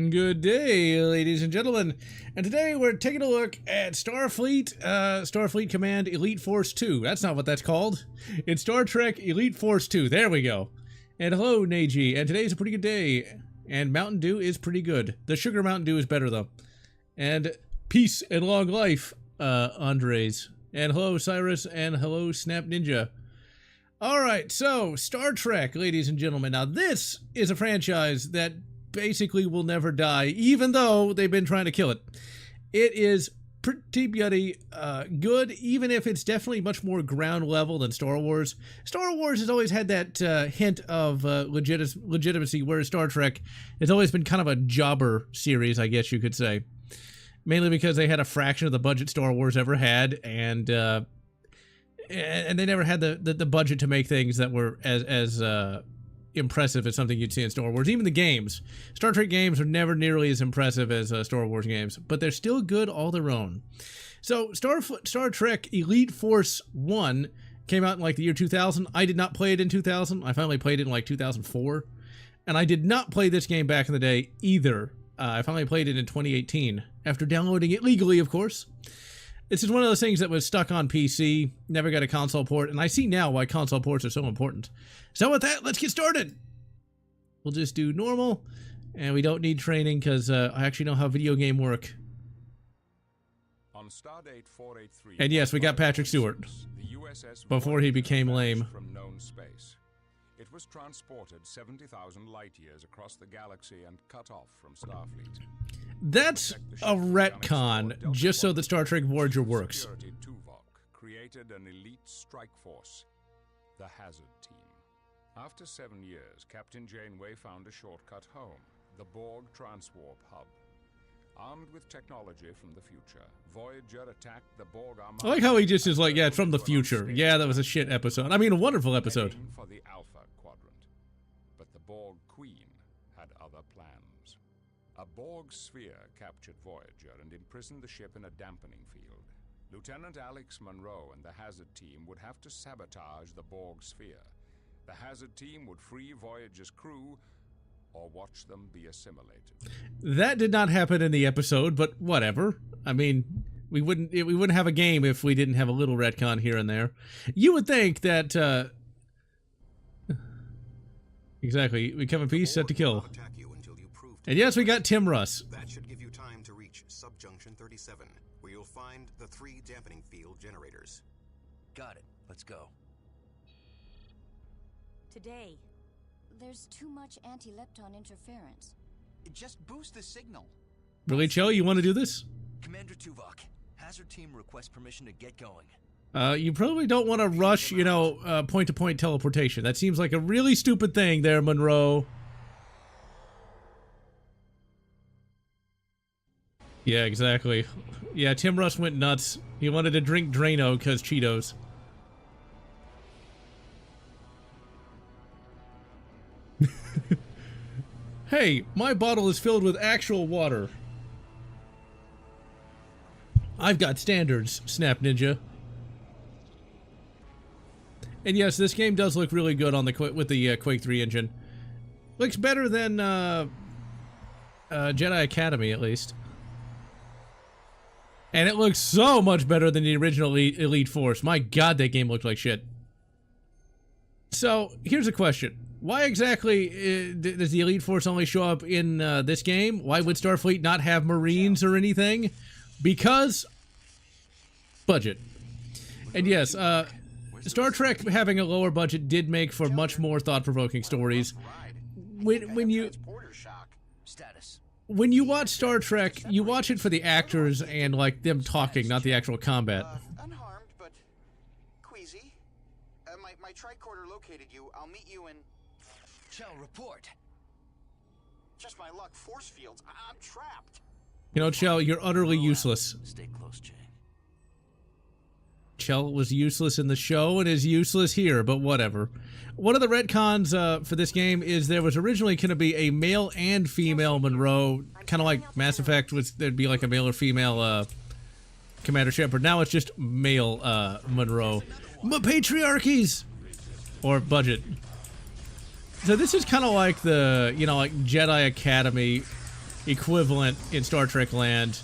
Good day, ladies and gentlemen, and today we're taking a look at Starfleet Command Elite Force 2. That's not what that's called. It's Star Trek Elite Force 2. There we go. And hello, Neji, and today's a pretty good day, and Mountain Dew is pretty good. The Sugar Mountain Dew is better, though. And peace and long life, Andres. And hello, Cyrus, and hello, Snap Ninja. Alright, so, Star Trek, ladies and gentlemen. Now, this is a franchise that basically will never die, even though they've been trying to kill it. It is pretty bloody good, even if it's definitely much more ground level than Star Wars. Star Wars has always had that hint of legitimacy, whereas Star Trek has always been kind of a jobber series, I guess you could say. Mainly because they had a fraction of the budget Star Wars ever had, and they never had the budget to make things that were as impressive as something you'd see in Star Wars. Even the games. Star Trek games are never nearly as impressive as Star Wars games, but they're still good all their own. So, Star Trek Elite Force 1 came out in like the year 2000. I did not play it in 2000. I finally played it in like 2004. And I did not play this game back in the day either. I finally played it in 2018, after downloading it legally, of course. This is one of those things that was stuck on PC, never got a console port, and I see now why console ports are so important. So with that, let's get started! We'll just do normal, and we don't need training because I actually know how video game work. On Stardate 483, and yes, we got Patrick Stewart, before he became lame. From known space. It was transported 70,000 light years across the galaxy and cut off from Starfleet. That's a retcon, just so that Star Trek Voyager works. Tuvok created an elite strike force, the Hazard Team. After 7 years, Captain Janeway found a shortcut home, the Borg Transwarp Hub. Armed with technology from the future, Voyager attacked the Borg Armada. I like how he just is like, yeah, it's from the future. Yeah, that was a shit episode. I mean, a wonderful episode. For the Alpha Quadrant. But the Borg Queen had other plans. A Borg sphere captured Voyager and imprisoned the ship in a dampening field. Lieutenant Alex Monroe and the Hazard Team would have to sabotage the Borg sphere. The Hazard Team would free Voyager's crew or watch them be assimilated. That did not happen in the episode, but whatever. I mean, we wouldn't have a game if we didn't have a little retcon here and there. You would think that exactly, we come in peace, set to kill. And yes, we got Tim Russ. That should give you time to reach Subjunction 37, where you'll find the 3 dampening field generators. Got it. Let's go. Today, there's too much anti-lepton interference. Just boost the signal. Really, Cho? You want to do this? Commander Tuvok, Hazard Team requests permission to get going. You probably don't want to rush, you know, point-to-point teleportation. That seems like a really stupid thing there, Monroe. Yeah, exactly. Yeah, Tim Russ went nuts. He wanted to drink Drano because Cheetos. Hey, my bottle is filled with actual water. I've got standards, Snap Ninja. And yes, this game does look really good on the with the Quake 3 engine. Looks better than Jedi Academy, at least. And it looks so much better than the original Elite Force. My god, that game looked like shit. So, here's a question. Why exactly does the Elite Force only show up in this game? Why would Starfleet not have Marines or anything? Because budget. And yes, Star Trek having a lower budget did make for much more thought-provoking stories. When you watch Star Trek, you watch it for the actors and like them talking, not the actual combat. Unharmed, but queasy. My tricorder located you. I'll meet you in... Shall report. Just my luck. Force fields. I'm trapped. You know, Chell, you're utterly useless. Stay close, Jay. Chell was useless in the show and is useless here, but whatever. One of the retcons for this game is there was originally going to be a male and female Monroe, kind of like Mass Effect, there'd be like a male or female Commander Shepard. Now it's just male Monroe. Patriarchies! Or budget. So this is kind of like the, you know, like Jedi Academy equivalent in Star Trek land.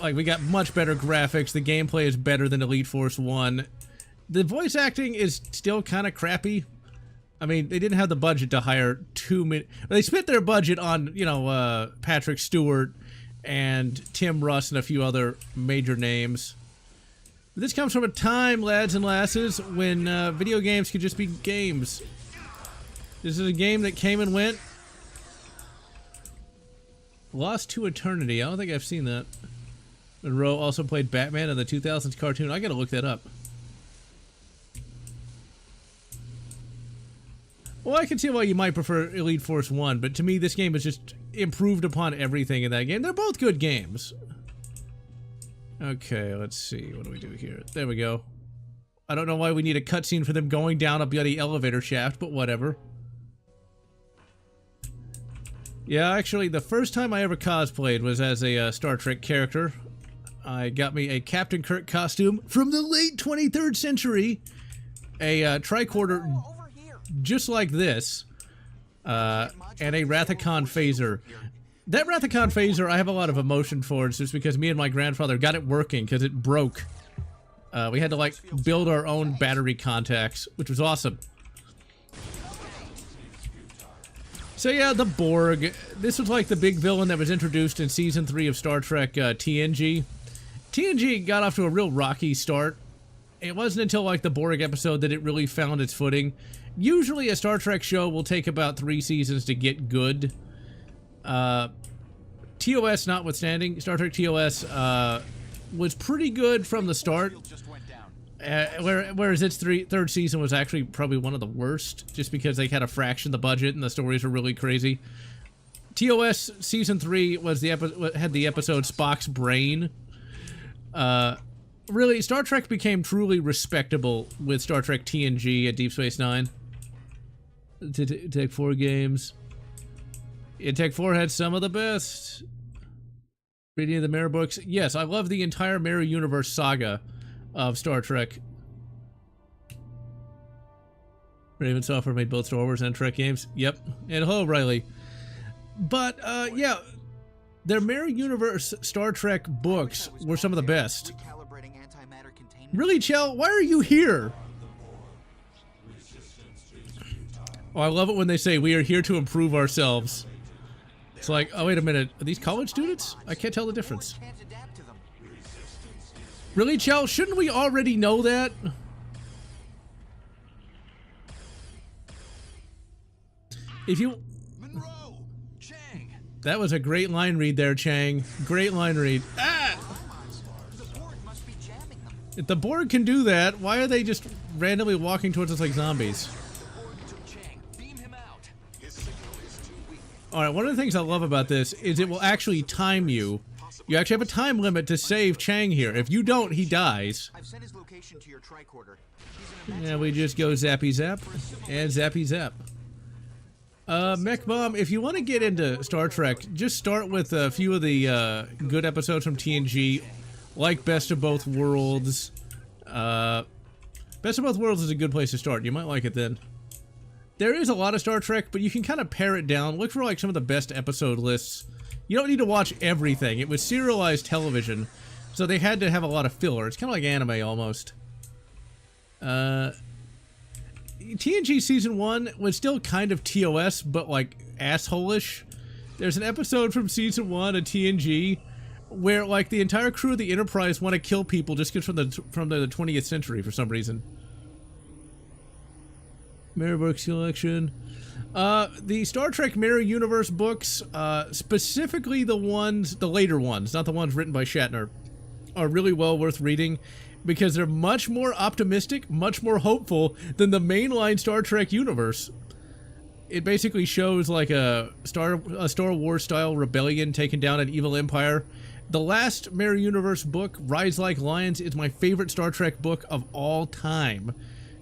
Like, we got much better graphics. The gameplay is better than Elite Force 1. The voice acting is still kind of crappy. I mean, they didn't have the budget to hire too many. They spent their budget on, you know, Patrick Stewart and Tim Russ and a few other major names. This comes from a time, lads and lasses, when video games could just be games. This is a game that came and went. Lost to Eternity. I don't think I've seen that. Monroe also played Batman in the 2000s cartoon. I gotta look that up. Well, I can see why you might prefer Elite Force 1, but to me this game is just improved upon everything in that game. They're both good games. Okay, let's see. What do we do here? There we go. I don't know why we need a cutscene for them going down a bloody elevator shaft, but whatever. Yeah, actually, the first time I ever cosplayed was as a Star Trek character. I got me a Captain Kirk costume from the late 23rd century. A tricorder just like this. And a Rathacon phaser. That Rathacon phaser, I have a lot of emotion for. It's just because me and my grandfather got it working because it broke. We had to, like, build our own battery contacts, which was awesome. So yeah, the Borg. This was like the big villain that was introduced in Season 3 of Star Trek TNG. TNG got off to a real rocky start. It wasn't until, like, the Borg episode that it really found its footing. Usually a Star Trek show will take about 3 seasons to get good. TOS notwithstanding, Star Trek TOS was pretty good from the start. Whereas its third season was actually probably one of the worst, just because they had a fraction of the budget and the stories were really crazy. TOS season 3 was had the episode Spock's Brain. Really, Star Trek became truly respectable with Star Trek TNG at Deep Space Nine. Tech 4 games. Yeah, Tech 4 had some of the best. Reading the Mirror books. Yes, I love the entire Mirror Universe saga of Star Trek. Raven Software made both Star Wars and Trek games. Yep. And hello, Riley. But, yeah, their Mirror Universe Star Trek books were some of the best. Really, Chell? Why are you here? Oh, I love it when they say, we are here to improve ourselves. It's like, oh, wait a minute. Are these college students? I can't tell the difference. Really, Chell? Shouldn't we already know that? If you... Monroe! Chang! That was a great line read there, Chang. Great line read. Ah! The Borg must be jamming them. If the Borg can do that, why are they just randomly walking towards us like zombies? The Borg took Chang. Beam him out. His signal is too weak. Alright, one of the things I love about this is it will actually time you. You actually have a time limit to save Chang here. If you don't, he dies. I've sent his location to your tricorder. He's in a Yeah, we just go zappy zap and zappy zap. Mech Bomb, if you want to get into Star Trek, just start with a few of the good episodes from TNG, like Best of Both Worlds. Best of Both Worlds is a good place to start. You might like it then. There is a lot of Star Trek, but you can kind of pare it down. Look for like some of the best episode lists. You don't need to watch everything. It was serialized television, so they had to have a lot of filler. It's kind of like anime almost. TNG Season 1 was still kind of TOS, but like asshole-ish. There's an episode from Season 1 of TNG where like the entire crew of the Enterprise want to kill people just from the 20th century for some reason. Mirror book selection. The Star Trek Mirror Universe books, specifically the later ones, not the ones written by Shatner, are really well worth reading because they're much more optimistic, much more hopeful than the mainline Star Trek universe. It basically shows like a Star Wars style rebellion taking down an evil empire. The last Mirror Universe book, Rise Like Lions, is my favorite Star Trek book of all time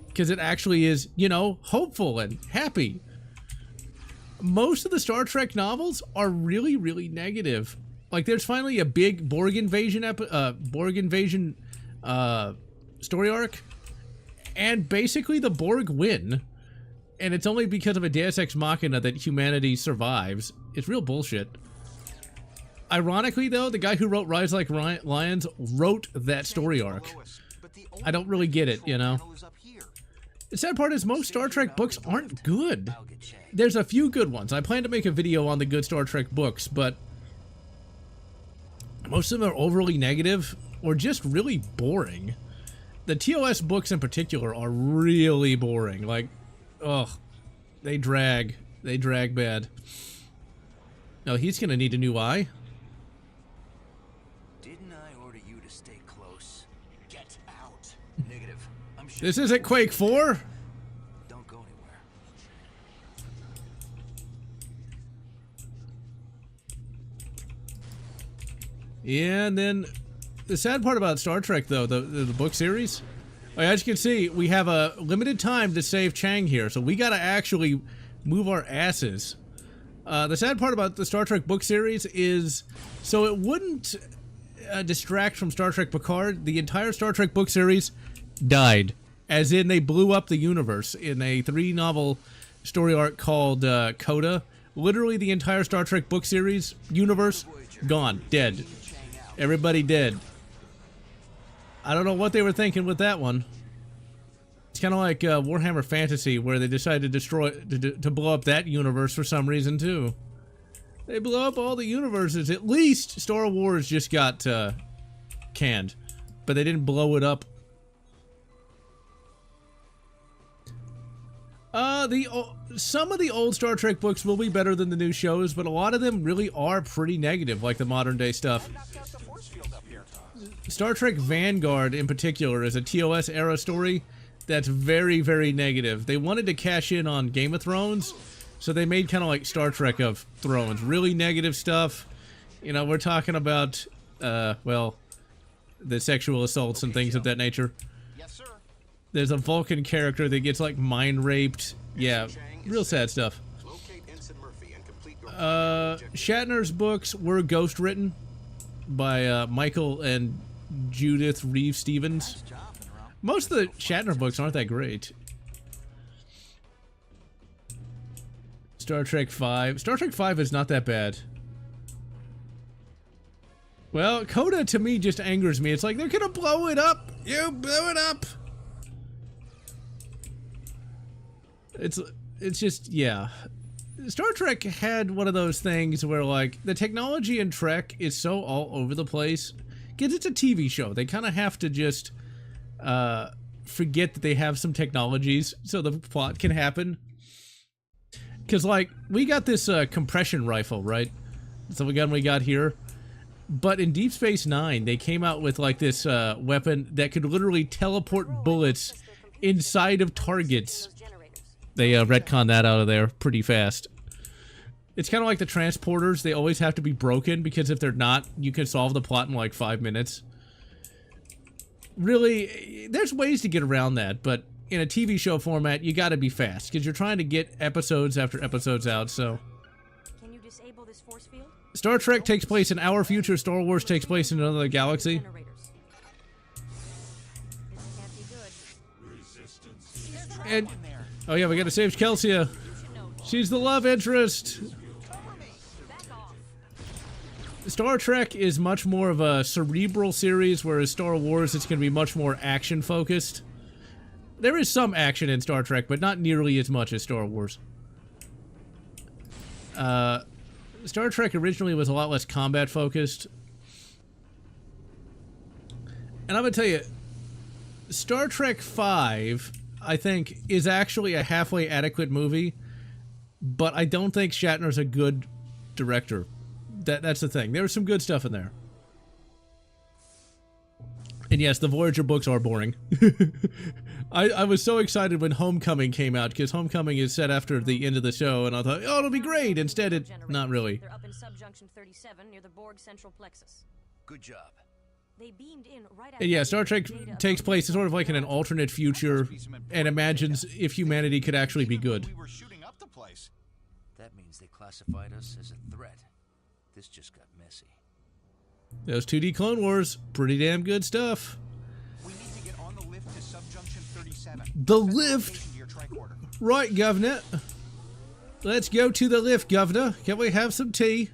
because it actually is, you know, hopeful and happy. Most of the Star Trek novels are really, really negative. Like, there's finally a big Borg invasion story arc, and basically the Borg win, and it's only because of a Deus Ex Machina that humanity survives. It's real bullshit. Ironically, though, the guy who wrote Rise Like Lions wrote that story arc. I don't really get it, you know? The sad part is most Star Trek books aren't good. There's a few good ones. I plan to make a video on the good Star Trek books, but most of them are overly negative or just really boring. The TOS books in particular are really boring. Like, ugh, they drag. They drag bad. No, he's gonna need a new eye. Didn't I order you to stay close? Get out. Negative. I'm sure. This isn't Quake 4. Don't go anywhere. Yeah, and then the sad part about Star Trek, though, the book series, as you can see, we have a limited time to save Chang here, so we gotta actually move our asses. The sad part about the Star Trek book series is, so it wouldn't distract from Star Trek Picard, the entire Star Trek book series died. As in, they blew up the universe in a 3-novel story arc called Coda. Literally, the entire Star Trek book series universe gone, dead. Everybody dead. I don't know what they were thinking with that one. It's kind of like Warhammer Fantasy, where they decided to destroy, to blow up that universe for some reason too. They blew up all the universes. At least Star Wars just got canned, but they didn't blow it up. Some of the old Star Trek books will be better than the new shows, but a lot of them really are pretty negative, like the modern day stuff. Star Trek Vanguard, in particular, is a TOS era story that's very, very negative. They wanted to cash in on Game of Thrones, so they made kind of like Star Trek of Thrones. Really negative stuff. You know, we're talking about, well, the sexual assaults and things of that nature. Yes, sir. There's a Vulcan character that gets, like, mind-raped. Yeah, real sad stuff. Locate Ensign Murphy and complete your Shatner's books were ghost-written by Michael and Judith Reeve Stevens. Most of the Shatner books aren't that great. Star Trek 5. Star Trek 5 is not that bad. Well, Coda to me just angers me. It's like, they're gonna blow it up! You blew it up! It's just, yeah. Star Trek had one of those things where, like, the technology in Trek is so all over the place. Because it's a TV show. They kind of have to just forget that they have some technologies so the plot can happen. Because, like, we got this compression rifle, right? That's the gun we got here. But in Deep Space Nine, they came out with, like, this weapon that could literally teleport bullets inside of targets. They retconned that out of there pretty fast. It's kind of like the transporters. They always have to be broken, because if they're not, you can solve the plot in like 5 minutes. Really, there's ways to get around that, but in a TV show format, you gotta be fast, because you're trying to get episodes after episodes out, so... Can you disable this force field? Star Trek takes place in our future, Star Wars takes place in another galaxy. And... oh yeah, we gotta save Kelsia. She's the love interest. Star Trek is much more of a cerebral series, whereas Star Wars is going to be much more action-focused. There is some action in Star Trek, but not nearly as much as Star Wars. Star Trek originally was a lot less combat-focused. And I'm going to tell you, Star Trek 5, I think, is actually a halfway adequate movie, but I don't think Shatner's a good director. That's the thing. There was some good stuff in there. And yes, the Voyager books are boring. I was so excited when Homecoming came out, because Homecoming is set after the end of the show, and I thought, oh, it'll be great. Instead, not really. They're up in subjunction 37 near the Borg central plexus. Good job. They beamed in right And yeah, Star Trek takes place sort of like in an alternate future and imagines if humanity could actually be good. We were shooting up the place. That means they classified us as a threat. This just got messy. Those 2D Clone Wars, pretty damn good stuff. We need to get on the lift to subjunction 37. The lift? Right, Governor. Let's go to the lift, Governor. Can we have some tea?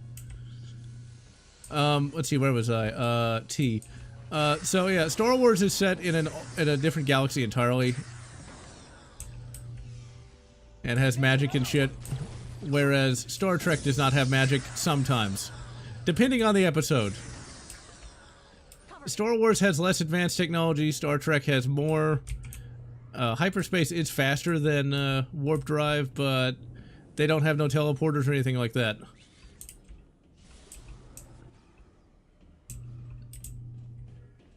Let's see, where was I? T. So yeah, Star Wars is set in a different galaxy entirely. And has magic and shit. Whereas Star Trek does not have magic sometimes. Depending on the episode. Star Wars has less advanced technology. Star Trek has more. Hyperspace is faster than warp drive, but they don't have no teleporters or anything like that.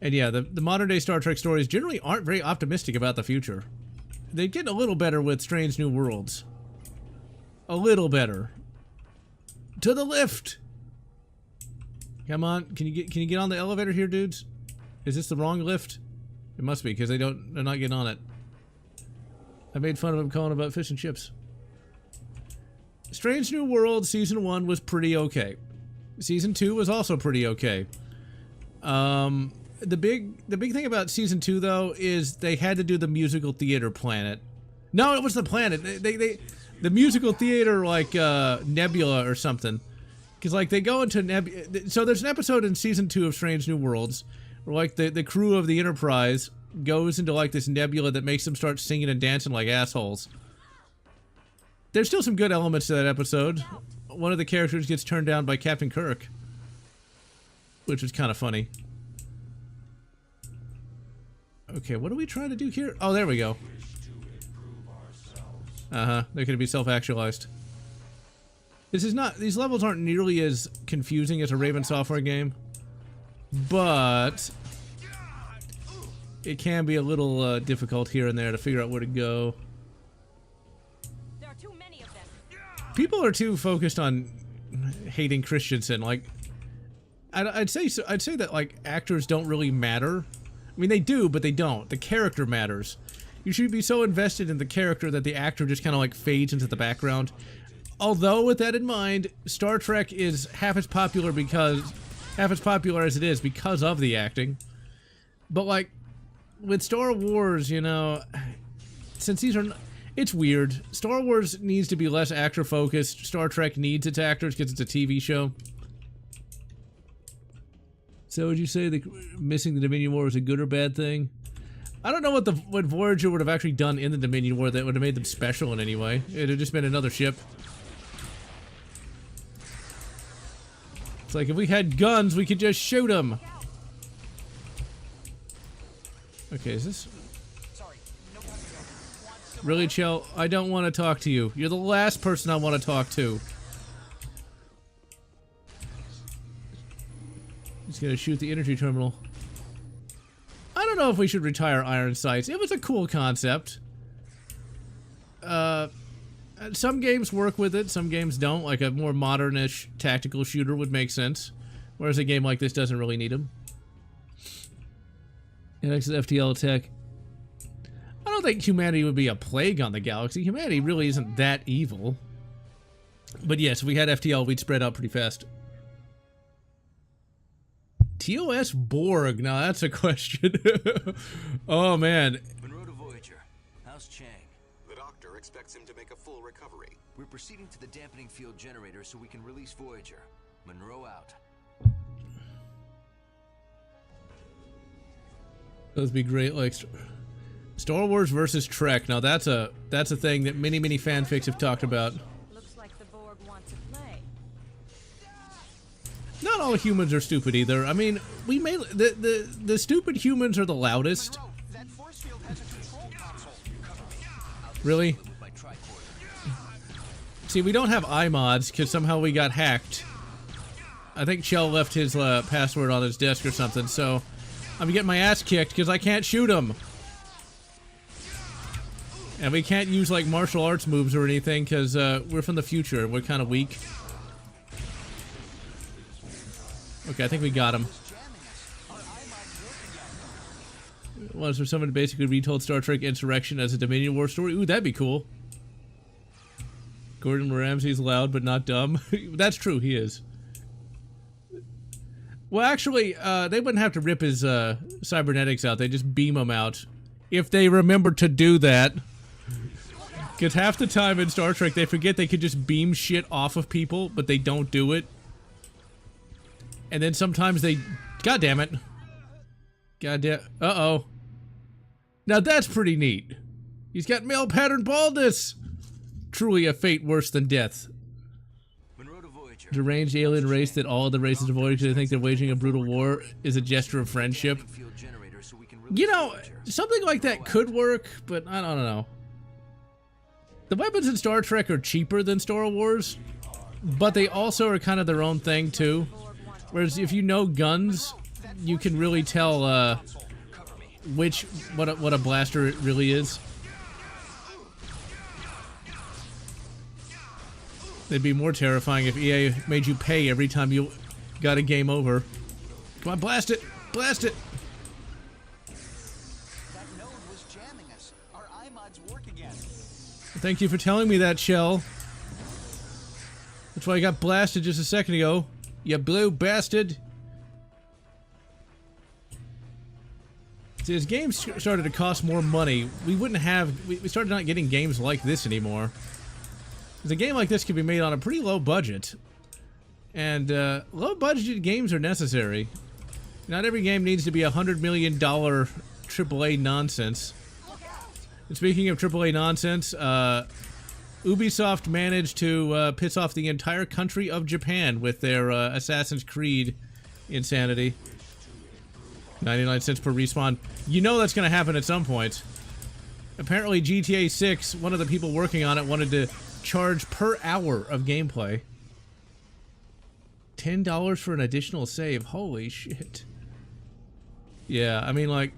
And yeah, the modern day Star Trek stories generally aren't very optimistic about the future. They get a little better with Strange New Worlds. A little better. To the lift! Come on, can you get on the elevator here, dudes? Is this the wrong lift? It must be, because they're not getting on it. I made fun of them calling about fish and chips. Strange New World Season 1 was pretty okay. Season 2 was also pretty okay. The big thing about Season 2, though, is they had to do the musical theater planet. No, it was the planet. The musical theater, like, Nebula or something. Because, like, they go into Nebula. So there's an episode in Season 2 of Strange New Worlds where, like, the crew of the Enterprise goes into, like, this nebula that makes them start singing and dancing like assholes. There's still some good elements to that episode. One of the characters gets turned down by Captain Kirk, which was kind of funny. Okay, what are we trying to do here? Oh, there we go. They're gonna be self-actualized. These levels aren't nearly as confusing as a Raven Software game, but it can be a little difficult here and there to figure out where to go. There are too many of them. People are too focused on hating Christensen. Like, I'd say that, like, actors don't really matter. I mean, they do, but they don't. The character matters. You should be so invested in the character that the actor just kind of, like, fades into the background. Although, with that in mind, Star Trek is half as popular as it is because of the acting. But, like, with Star Wars, you know, since these are... It's weird. Star Wars needs to be less actor-focused. Star Trek needs its actors because it's a TV show. So would you say that missing the Dominion War was a good or bad thing? I don't know what Voyager would have actually done in the Dominion War that would have made them special in any way. It would have just been another ship. It's like, if we had guns, we could just shoot them. Okay, is this... Really, Chell? I don't want to talk to you. You're the last person I want to talk to. He's gonna shoot the energy terminal. I don't know if we should retire iron sights. It was a cool concept. Some games work with it, some games don't. Like a more modern-ish tactical shooter would make sense. Whereas a game like this doesn't really need them. Next is FTL attack. I don't think humanity would be a plague on the galaxy. Humanity really isn't that evil. But yes, if we had FTL, we'd spread out pretty fast. TOS Borg, now that's a question. Oh man. Monroe to Voyager. How's Chang? The doctor expects him to make a full recovery. We're proceeding to the dampening field generator so we can release Voyager. Monroe out. Those would be great, like Star Wars versus Trek. Now that's a thing that many fanfics have talked about. Looks like the Borg want to play. Not all humans are stupid either. I mean, we may the stupid humans are the loudest. Monroe, that force field has a control console. Really? My tricorder. See, we don't have iMods because somehow we got hacked. I think Chell left his password on his desk or something, so I'm getting my ass kicked because I can't shoot him. And we can't use, like, martial arts moves or anything because we're from the future and we're kind of weak. Okay, I think we got him. Was for someone to basically retold Star Trek Insurrection as a Dominion War story? Ooh, that'd be cool. Gordon Ramsay's loud but not dumb. That's true, he is. Well, actually, they wouldn't have to rip his cybernetics out. They just beam him out. If they remember to do that. Because half the time in Star Trek, they forget they could just beam shit off of people, but they don't do it. And then sometimes they... God damn it. God damn... Uh-oh. Now that's pretty neat. He's got male pattern baldness. Truly a fate worse than death. Deranged alien race that all of the races avoid because they think they're waging a brutal war is a gesture of friendship. You know, something like that could work, but I don't know. The weapons in Star Trek are cheaper than Star Wars, but they also are kind of their own thing too. Whereas if you know guns, you can really tell what a blaster it really is. It'd be more terrifying if EA made you pay every time you got a game over. Come on, blast it! Blast it! That node was jamming us. Our iMods work again. Thank you for telling me that, Shell. That's why I got blasted just a second ago. You blue bastard. See, as games started to cost more money, we wouldn't have... We started not getting games like this anymore. Because a game like this could be made on a pretty low budget. And, low-budgeted games are necessary. Not every game needs to be $100 million AAA nonsense. And speaking of AAA nonsense, Ubisoft managed to piss off the entire country of Japan with their Assassin's Creed insanity. 99 cents per respawn. You know that's going to happen at some point. Apparently GTA 6, one of the people working on it wanted to charge per hour of gameplay. $10 for an additional save. Holy shit. Yeah, I mean, like,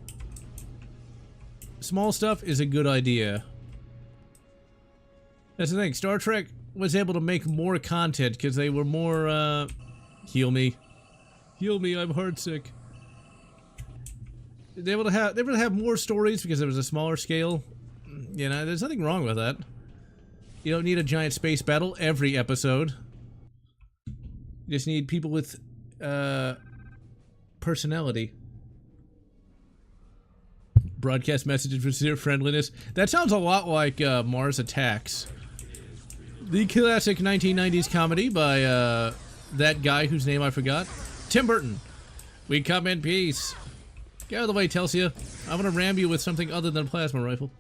small stuff is a good idea. That's the thing. Star Trek was able to make more content because they were more, heal me. Heal me, I'm heartsick. They were able to have more stories because it was a smaller scale. You know, there's nothing wrong with that. You don't need a giant space battle every episode. You just need people with, personality. Broadcast messages for sincere friendliness. That sounds a lot like, Mars Attacks. The classic 1990s comedy by, that guy whose name I forgot. Tim Burton. We come in peace. Get out of the way, Telsia. I'm gonna ram you with something other than a plasma rifle.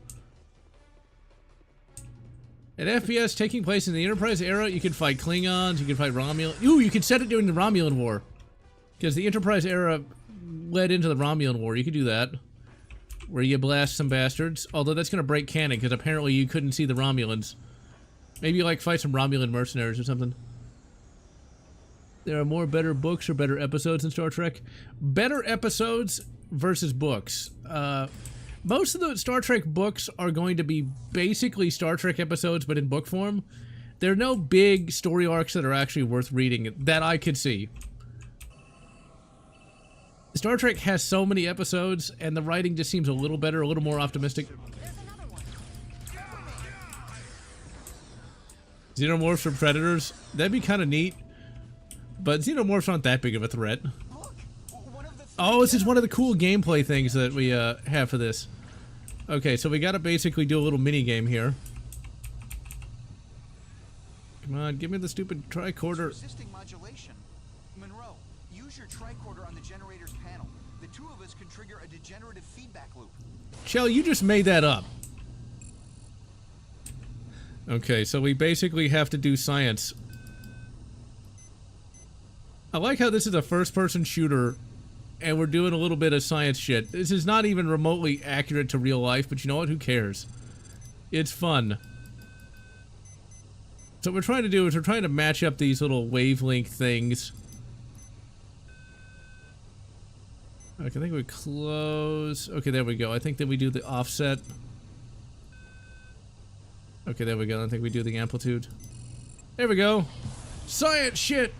An FPS taking place in the Enterprise era, you can fight Klingons, you can fight Romulan. Ooh, you can set it during the Romulan War. Because the Enterprise era led into the Romulan War. You could do that. Where you blast some bastards. Although that's gonna break canon, because apparently you couldn't see the Romulans. Maybe you like fight some Romulan mercenaries or something. There are more better books or better episodes in Star Trek. Better episodes versus books. Most of the Star Trek books are going to be basically Star Trek episodes, but in book form. There are no big story arcs that are actually worth reading that I could see. Star Trek has so many episodes, and the writing just seems a little better, a little more optimistic. Xenomorphs or Predators? That'd be kind of neat. But Xenomorphs aren't that big of a threat. Oh, this is one of the cool gameplay things that we have for this. Okay, so we gotta basically do a little mini game here. Come on, give me the stupid tricorder. Resisting modulation. Monroe, use your tricorder on the generator's panel. The two of us can trigger a degenerative feedback loop. Shell, you just made that up. Okay, so we basically have to do science. I like how this is a first-person shooter, and we're doing a little bit of science shit. This is not even remotely accurate to real life, but you know what? Who cares? It's fun. So what we're trying to do is we're trying to match up these little wavelength things. Okay, I think we close... Okay, there we go. I think that we do the offset. Okay, there we go. I think we do the amplitude. There we go. Science shit!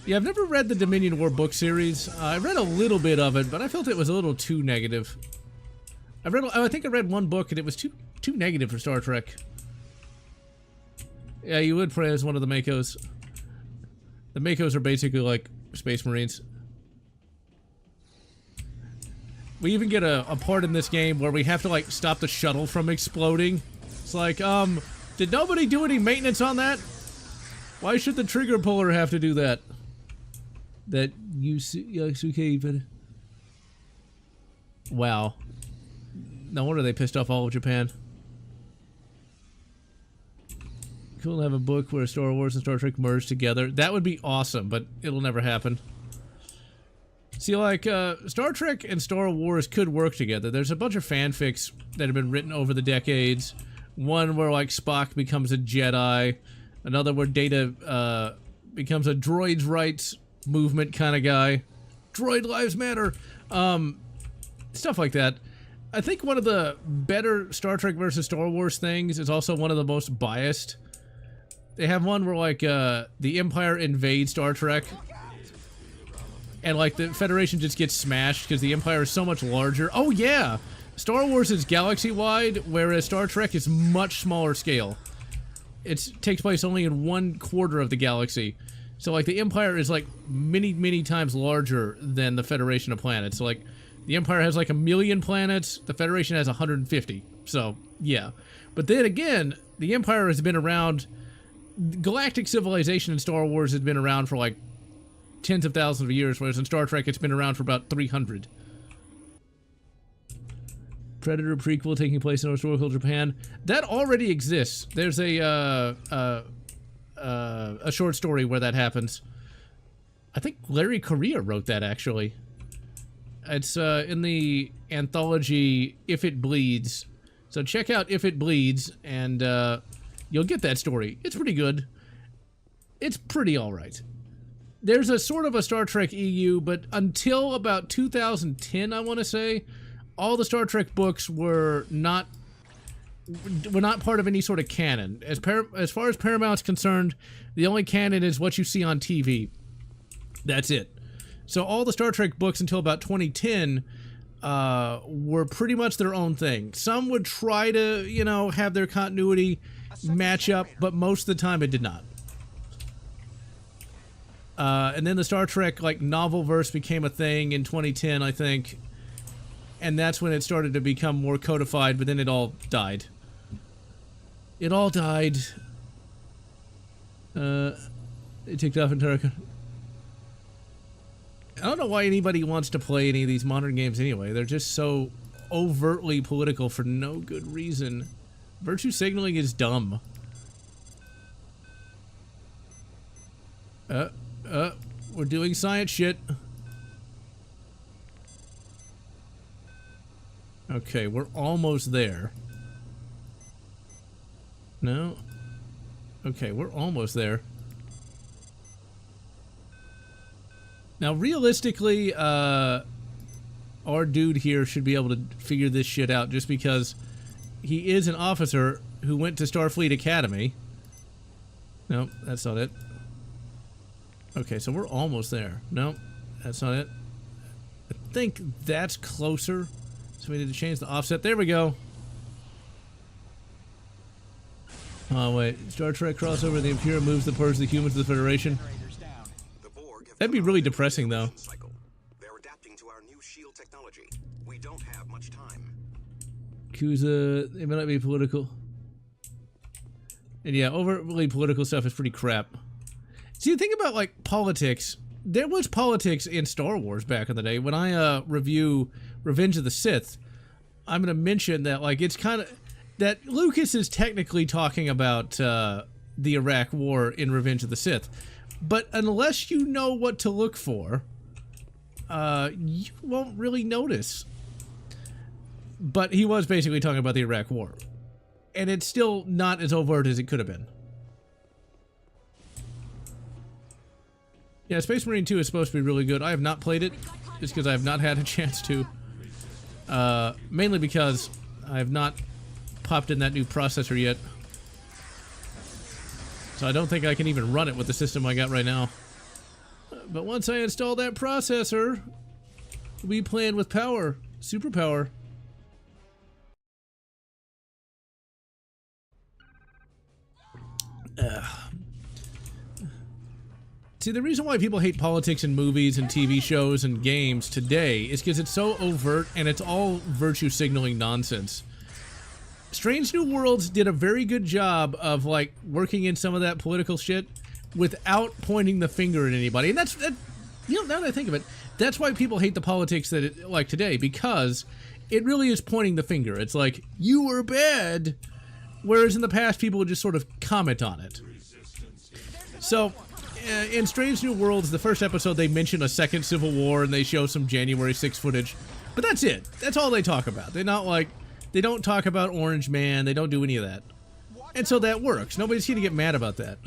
Yeah, I've never read the Dominion War book series. I read a little bit of it, but I felt it was a little too negative. I think I read one book and it was too negative for Star Trek. Yeah, you would play as one of the Makos. The Makos are basically like Space Marines. We even get a part in this game where we have to like stop the shuttle from exploding. It's like, Did nobody do any maintenance on that? Why should the trigger puller have to do that? That okay, but wow. No wonder they pissed off all of Japan. Cool to have a book where Star Wars and Star Trek merge together. That would be awesome, but it'll never happen. See, like, Star Trek and Star Wars could work together. There's a bunch of fanfics that have been written over the decades. One where, like, Spock becomes a Jedi. Another where Data, becomes a droids' rights movement kind of guy. Droid lives matter. Stuff like that. I think one of the better Star Trek versus Star Wars things is also one of the most biased. They have one where, like, the Empire invades Star Trek. And, like, the Federation just gets smashed because the Empire is so much larger. Oh, yeah! Star Wars is galaxy-wide, whereas Star Trek is much smaller scale. It takes place only in 1/4 of the galaxy. So, like, the Empire is, like, many, many times larger than the Federation of planets. So, like, the Empire has, like, 1,000,000 planets. The Federation has 150. So, yeah. But then again, the Empire has been around... Galactic civilization in Star Wars has been around for, like, tens of thousands of years, whereas in Star Trek it's been around for about 300. Predator prequel taking place in historical Japan. That already exists. There's a short story where that happens. I think Larry Correa wrote that, actually. It's in the anthology If It Bleeds. So check out If It Bleeds, and you'll get that story. It's pretty good. It's pretty alright. There's a sort of a Star Trek EU, but until about 2010, I want to say, all the Star Trek books were not part of any sort of canon. As far as Paramount's concerned, the only canon is what you see on TV. That's it. So all the Star Trek books until about 2010 were pretty much their own thing. Some would try to, you know, have their continuity match up, but most of the time it did not. And then the Star Trek, like, novel verse became a thing in 2010, I think. And that's when it started to become more codified, but then it all died. It all died. It ticked off in Turkey. I don't know why anybody wants to play any of these modern games anyway. They're just so overtly political for no good reason. Virtue signaling is dumb. We're doing science shit. Okay, we're almost there. No? Okay, we're almost there. Now, realistically, our dude here should be able to figure this shit out just because he is an officer who went to Starfleet Academy. No, that's not it. Okay, so we're almost there. No, that's not it. I think that's closer. So we need to change the offset. There we go. Oh, wait. Star Trek crossover. The Imperium moves the purge of the humans to the Federation. That'd be really depressing, though. They're adapting to our new shield technology. We don't have much time. Kuza, it might not be political. And yeah, overtly political stuff is pretty crap. See, the thing about, like, politics, there was politics in Star Wars back in the day. When I review Revenge of the Sith, I'm going to mention that, like, it's kind of... that Lucas is technically talking about the Iraq War in Revenge of the Sith. But unless you know what to look for, you won't really notice. But he was basically talking about the Iraq War. And it's still not as overt as it could have been. Yeah, Space Marine 2 is supposed to be really good. I have not played it, just because I have not had a chance to. Mainly because I have not popped in that new processor yet. So I don't think I can even run it with the system I got right now. But once I install that processor, we'll be playing with power. Superpower. See, the reason why people hate politics in movies and TV shows and games today is because it's so overt and it's all virtue signaling nonsense. Strange New Worlds did a very good job of, like, working in some of that political shit without pointing the finger at anybody. And that's, you know, now that I think of it, that's why people hate the politics that it, like today, because it really is pointing the finger. It's like, you were bad, whereas in the past people would just sort of comment on it. So, in Strange New Worlds, the first episode, they mention a second civil war and they show some January 6th footage. But that's it. That's all they talk about. They're not like, they don't talk about Orange Man. They don't do any of that. And so that works. Nobody's going to get mad about that.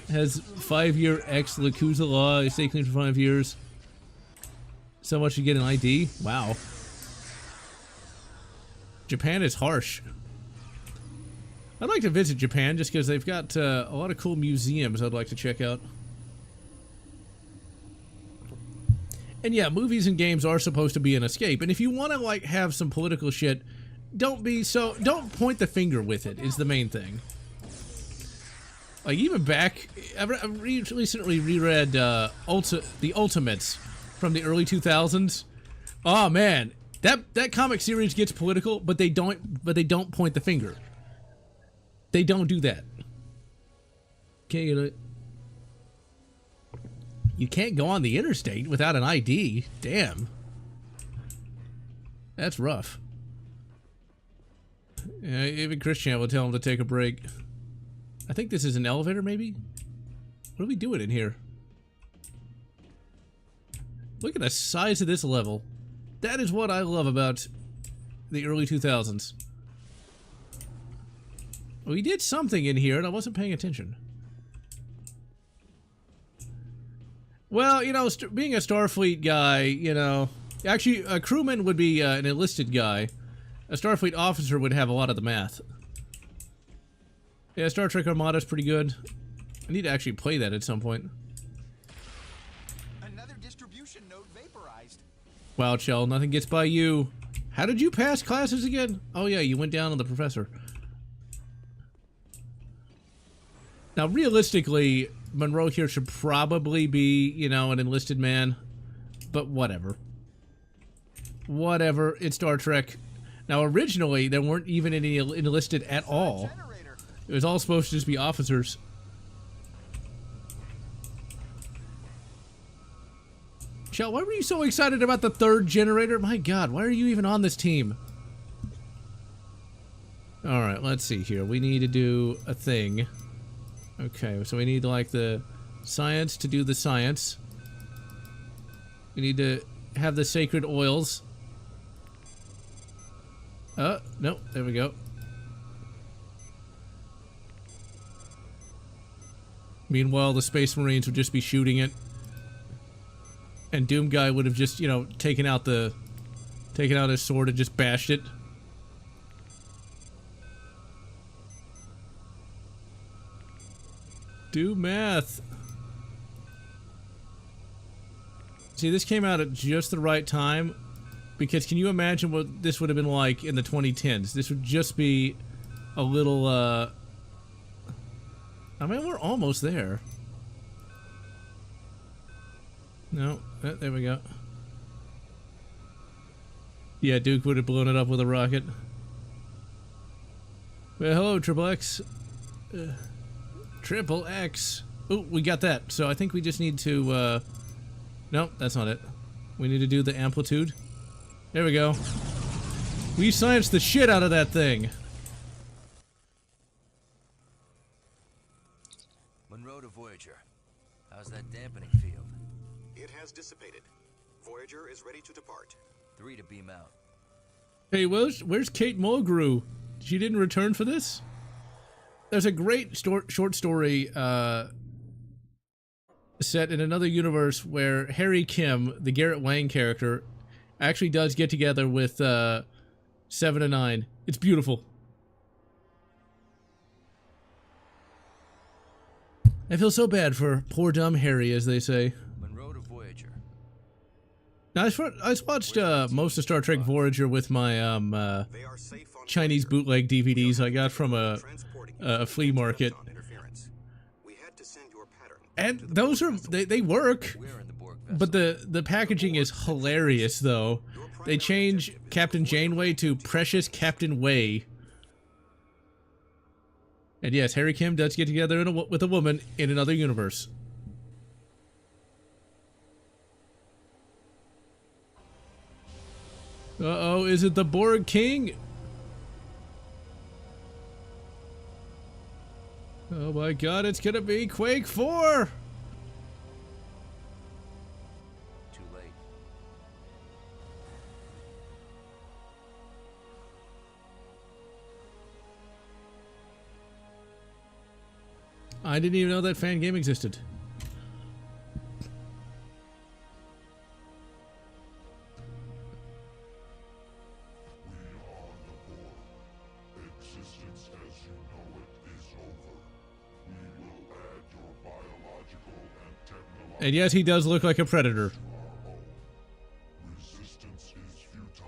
Has 5-year ex-Yakuza law. They stay clean for 5 years. So much you get an ID? Wow. Japan is harsh. I'd like to visit Japan just because they've got a lot of cool museums I'd like to check out. And yeah, movies and games are supposed to be an escape. And if you want to, like, have some political shit, don't point the finger with it, is the main thing. Like, even back, I recently reread The Ultimates from the early 2000s. Oh man, that comic series gets political, but they don't point the finger. They don't do that. Okay, you can't go on the interstate without an ID. Damn. That's rough. Yeah, even Christian will tell him to take a break. I think this is an elevator, maybe? What are we doing in here? Look at the size of this level. That is what I love about the early 2000s. We did something in here and I wasn't paying attention. Well, you know, being a Starfleet guy, you know... Actually, a crewman would be an enlisted guy. A Starfleet officer would have a lot of the math. Yeah, Star Trek Armada's pretty good. I need to actually play that at some point. Another distribution node vaporized. Wow, Chell, nothing gets by you. How did you pass classes again? Oh yeah, you went down on the professor. Now, realistically, Monroe here should probably be, you know, an enlisted man. But whatever. Whatever, it's Star Trek. Now, originally, there weren't even any enlisted at all. It was all supposed to just be officers. Shell, why were you so excited about the third generator? My god, why are you even on this team? Alright, let's see here. We need to do a thing. Okay, so we need, like, the science to do the science. We need to have the sacred oils. No, there we go. Meanwhile, the Space Marines would just be shooting it. And Doom Guy would have just, you know, taken out his sword and just bashed it. Do math. See, this came out at just the right time. Because can you imagine what this would have been like in the 2010s? This would just be a little, I mean, we're almost there. No, there we go. Yeah, Duke would have blown it up with a rocket. Well, hello, Triple X. Triple X. Oh, we got that. So I think we just need to, nope, that's not it. We need to do the amplitude. There we go. We scienced the shit out of that thing. Monroe to Voyager. How's that dampening field? It has dissipated. Voyager is ready to depart. 3 to beam out. Hey, where's Kate Mulgrew? She didn't return for this? There's a great short story set in another universe where Harry Kim, the Garrett Wang character, actually does get together with 7 and 9. It's beautiful. I feel so bad for poor dumb Harry, as they say. Monroe to Voyager. Now, I watched most of Star Trek Voyager with my Chinese bootleg DVDs I got from a flea market. And those are they work. But the packaging is hilarious, though. They change Captain Janeway to Precious Captain Way. And yes, Harry Kim does get together with a woman in another universe. Uh-oh, is it the Borg King? Oh my god, it's gonna be Quake 4! Too late. I didn't even know that fan game existed. And yes, he does look like a predator. Resistance is futile.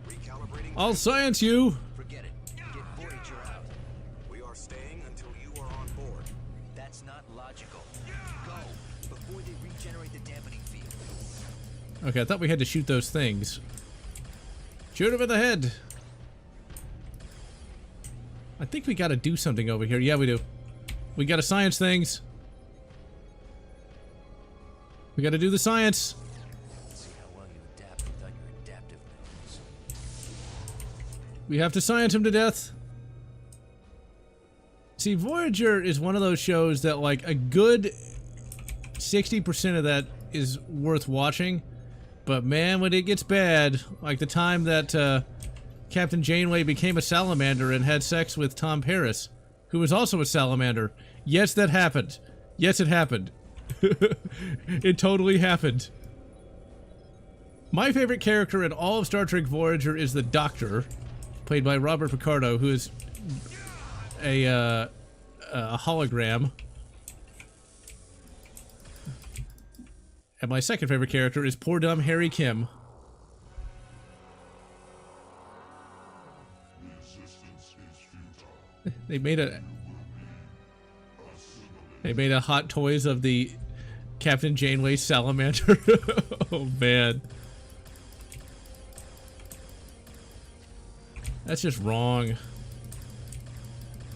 Recalibrating. I'll science you! Forget it. Get Voyager out. We are staying until you are on board. That's not logical. Go before they regenerate the dampening field. Okay, I thought we had to shoot those things. Shoot him in the head! I think we gotta do something over here. Yeah, we do. We gotta science things. We gotta do the science. Let's see how well you adapt without your adaptive moves. We have to science him to death. See, Voyager is one of those shows that, like, a good 60% of that is worth watching. But man, when it gets bad, like the time that Captain Janeway became a salamander and had sex with Tom Paris, who was also a salamander. Yes, that happened. Yes, it happened. It totally happened. My favorite character in all of Star Trek Voyager is the Doctor, played by Robert Picardo, who is a hologram. And my second favorite character is poor dumb Harry Kim. Resistance is futile. They made a Hot Toys of the Captain Janeway salamander. Oh man, that's just wrong.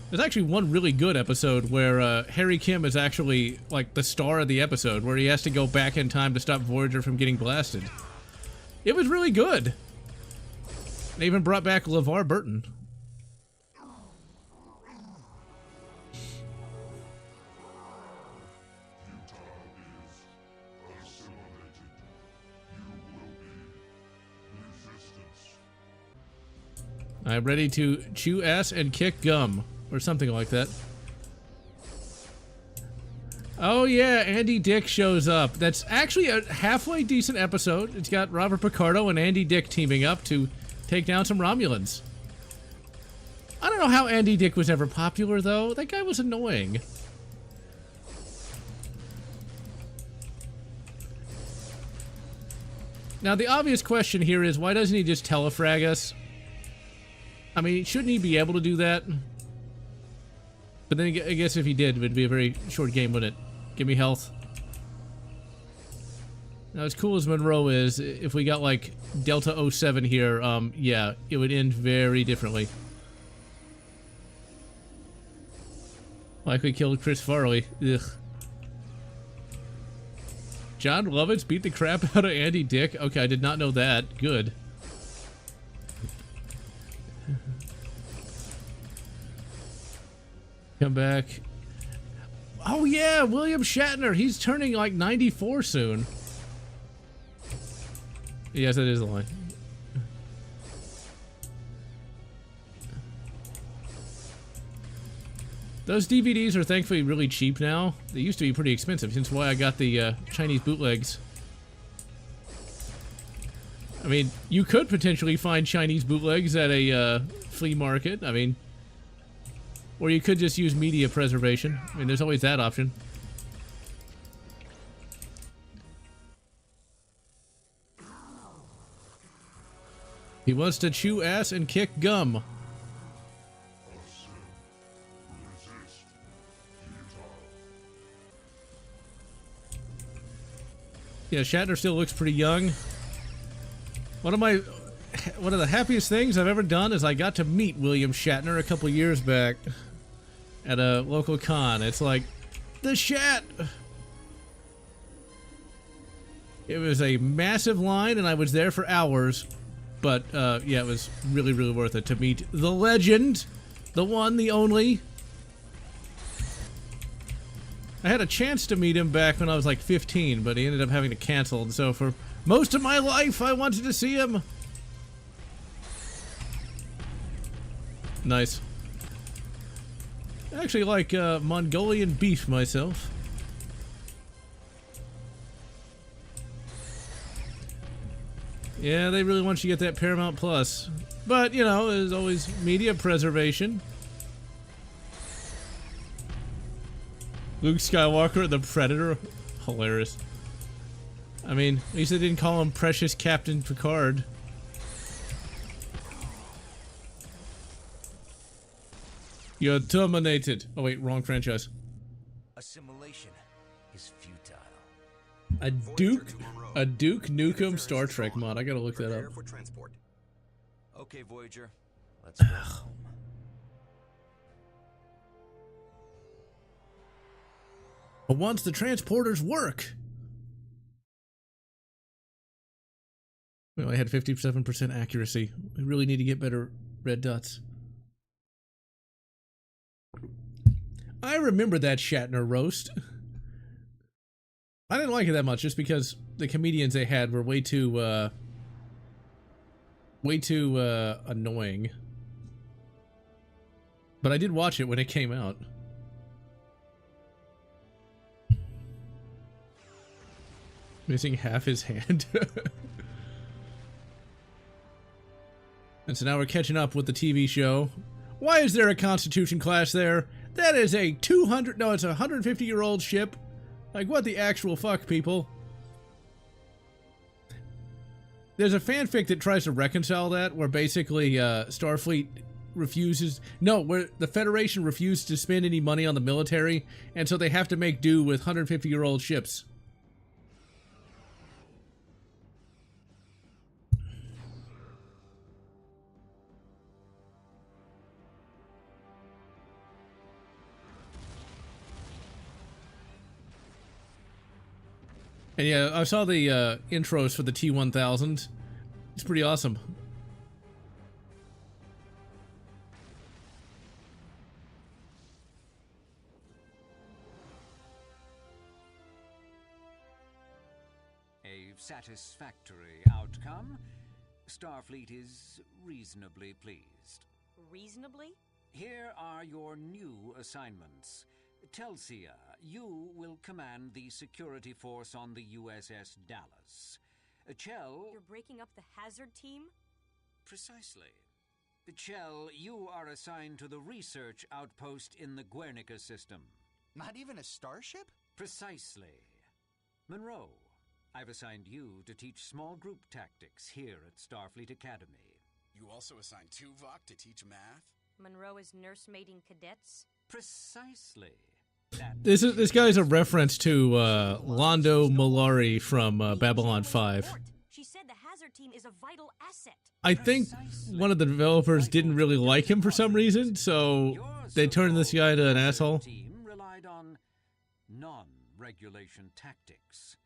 There's actually one really good episode where Harry Kim is actually like the star of the episode, where he has to go back in time to stop Voyager from getting blasted. It was really good. They even brought back LeVar Burton. I'm ready to chew ass and kick gum, or something like that. Oh yeah, Andy Dick shows up. That's actually a halfway decent episode. It's got Robert Picardo and Andy Dick teaming up to take down some Romulans. I don't know how Andy Dick was ever popular, though. That guy was annoying. Now, the obvious question here is, why doesn't he just telefrag us? I mean, shouldn't he be able to do that? But then I guess if he did, it would be a very short game, wouldn't it? Give me health. Now, as cool as Monroe is, if we got, like, Delta 07 here, yeah, it would end very differently. Like we killed Chris Farley. Ugh. John Lovitz beat the crap out of Andy Dick? Okay, I did not know that. Good. Come back. Oh yeah, William Shatner. He's turning like 94 soon. Yes, that is the line. Those DVDs are thankfully really cheap now. They used to be pretty expensive, hence why I got the Chinese bootlegs. I mean, you could potentially find Chinese bootlegs at a flea market. I mean, or you could just use media preservation. I mean, there's always that option. He wants to chew ass and kick gum. Yeah, Shatner still looks pretty young. One of my one of the happiest things I've ever done is I got to meet William Shatner a couple years back at a local con. It's like, the Shat! It was a massive line, and I was there for hours. But, yeah, it was really, really worth it to meet the legend. The one, the only. I had a chance to meet him back when I was like 15, but he ended up having to cancel. And so for most of my life, I wanted to see him. Nice. I actually like Mongolian beef myself. Yeah, they really want you to get that Paramount Plus. But, you know, there's always media preservation. Luke Skywalker and the Predator? Hilarious. I mean, at least they didn't call him Precious Captain Picard. You're terminated. Oh wait, wrong franchise. Assimilation is futile. A Duke Nukem Star Trek mod. I gotta look that up. For transport. Okay, Voyager. Let's go home. But once the transporters work. We only had 57% accuracy. We really need to get better red dots. I remember that Shatner roast. I didn't like it that much just because the comedians they had were way too annoying. But I did watch it when it came out. Missing half his hand. And so now we're catching up with the TV show. Why is there a Constitution class there? That is a 150-year-old ship. Like, what the actual fuck, people? There's a fanfic that tries to reconcile that, where basically Starfleet refuses... No, where the Federation refused to spend any money on the military, and so they have to make do with 150-year-old ships. And yeah, I saw the intros for the T-1000. It's pretty awesome. A satisfactory outcome. Starfleet is reasonably pleased. Reasonably? Here are your new assignments. Telsia, you will command the security force on the USS Dallas. Chell... You're breaking up the hazard team? Precisely. Chell, you are assigned to the research outpost in the Guernica system. Not even a starship? Precisely. Monroe, I've assigned you to teach small group tactics here at Starfleet Academy. You also assigned Tuvok to teach math? Monroe is nursemaiding cadets? Precisely. This guy's a reference to Londo Mollari from Babylon 5. She said the hazard team is a vital asset. I think one of the developers didn't really like him for some reason, so they turned this guy to an asshole. Team relied on non-regulation tactics.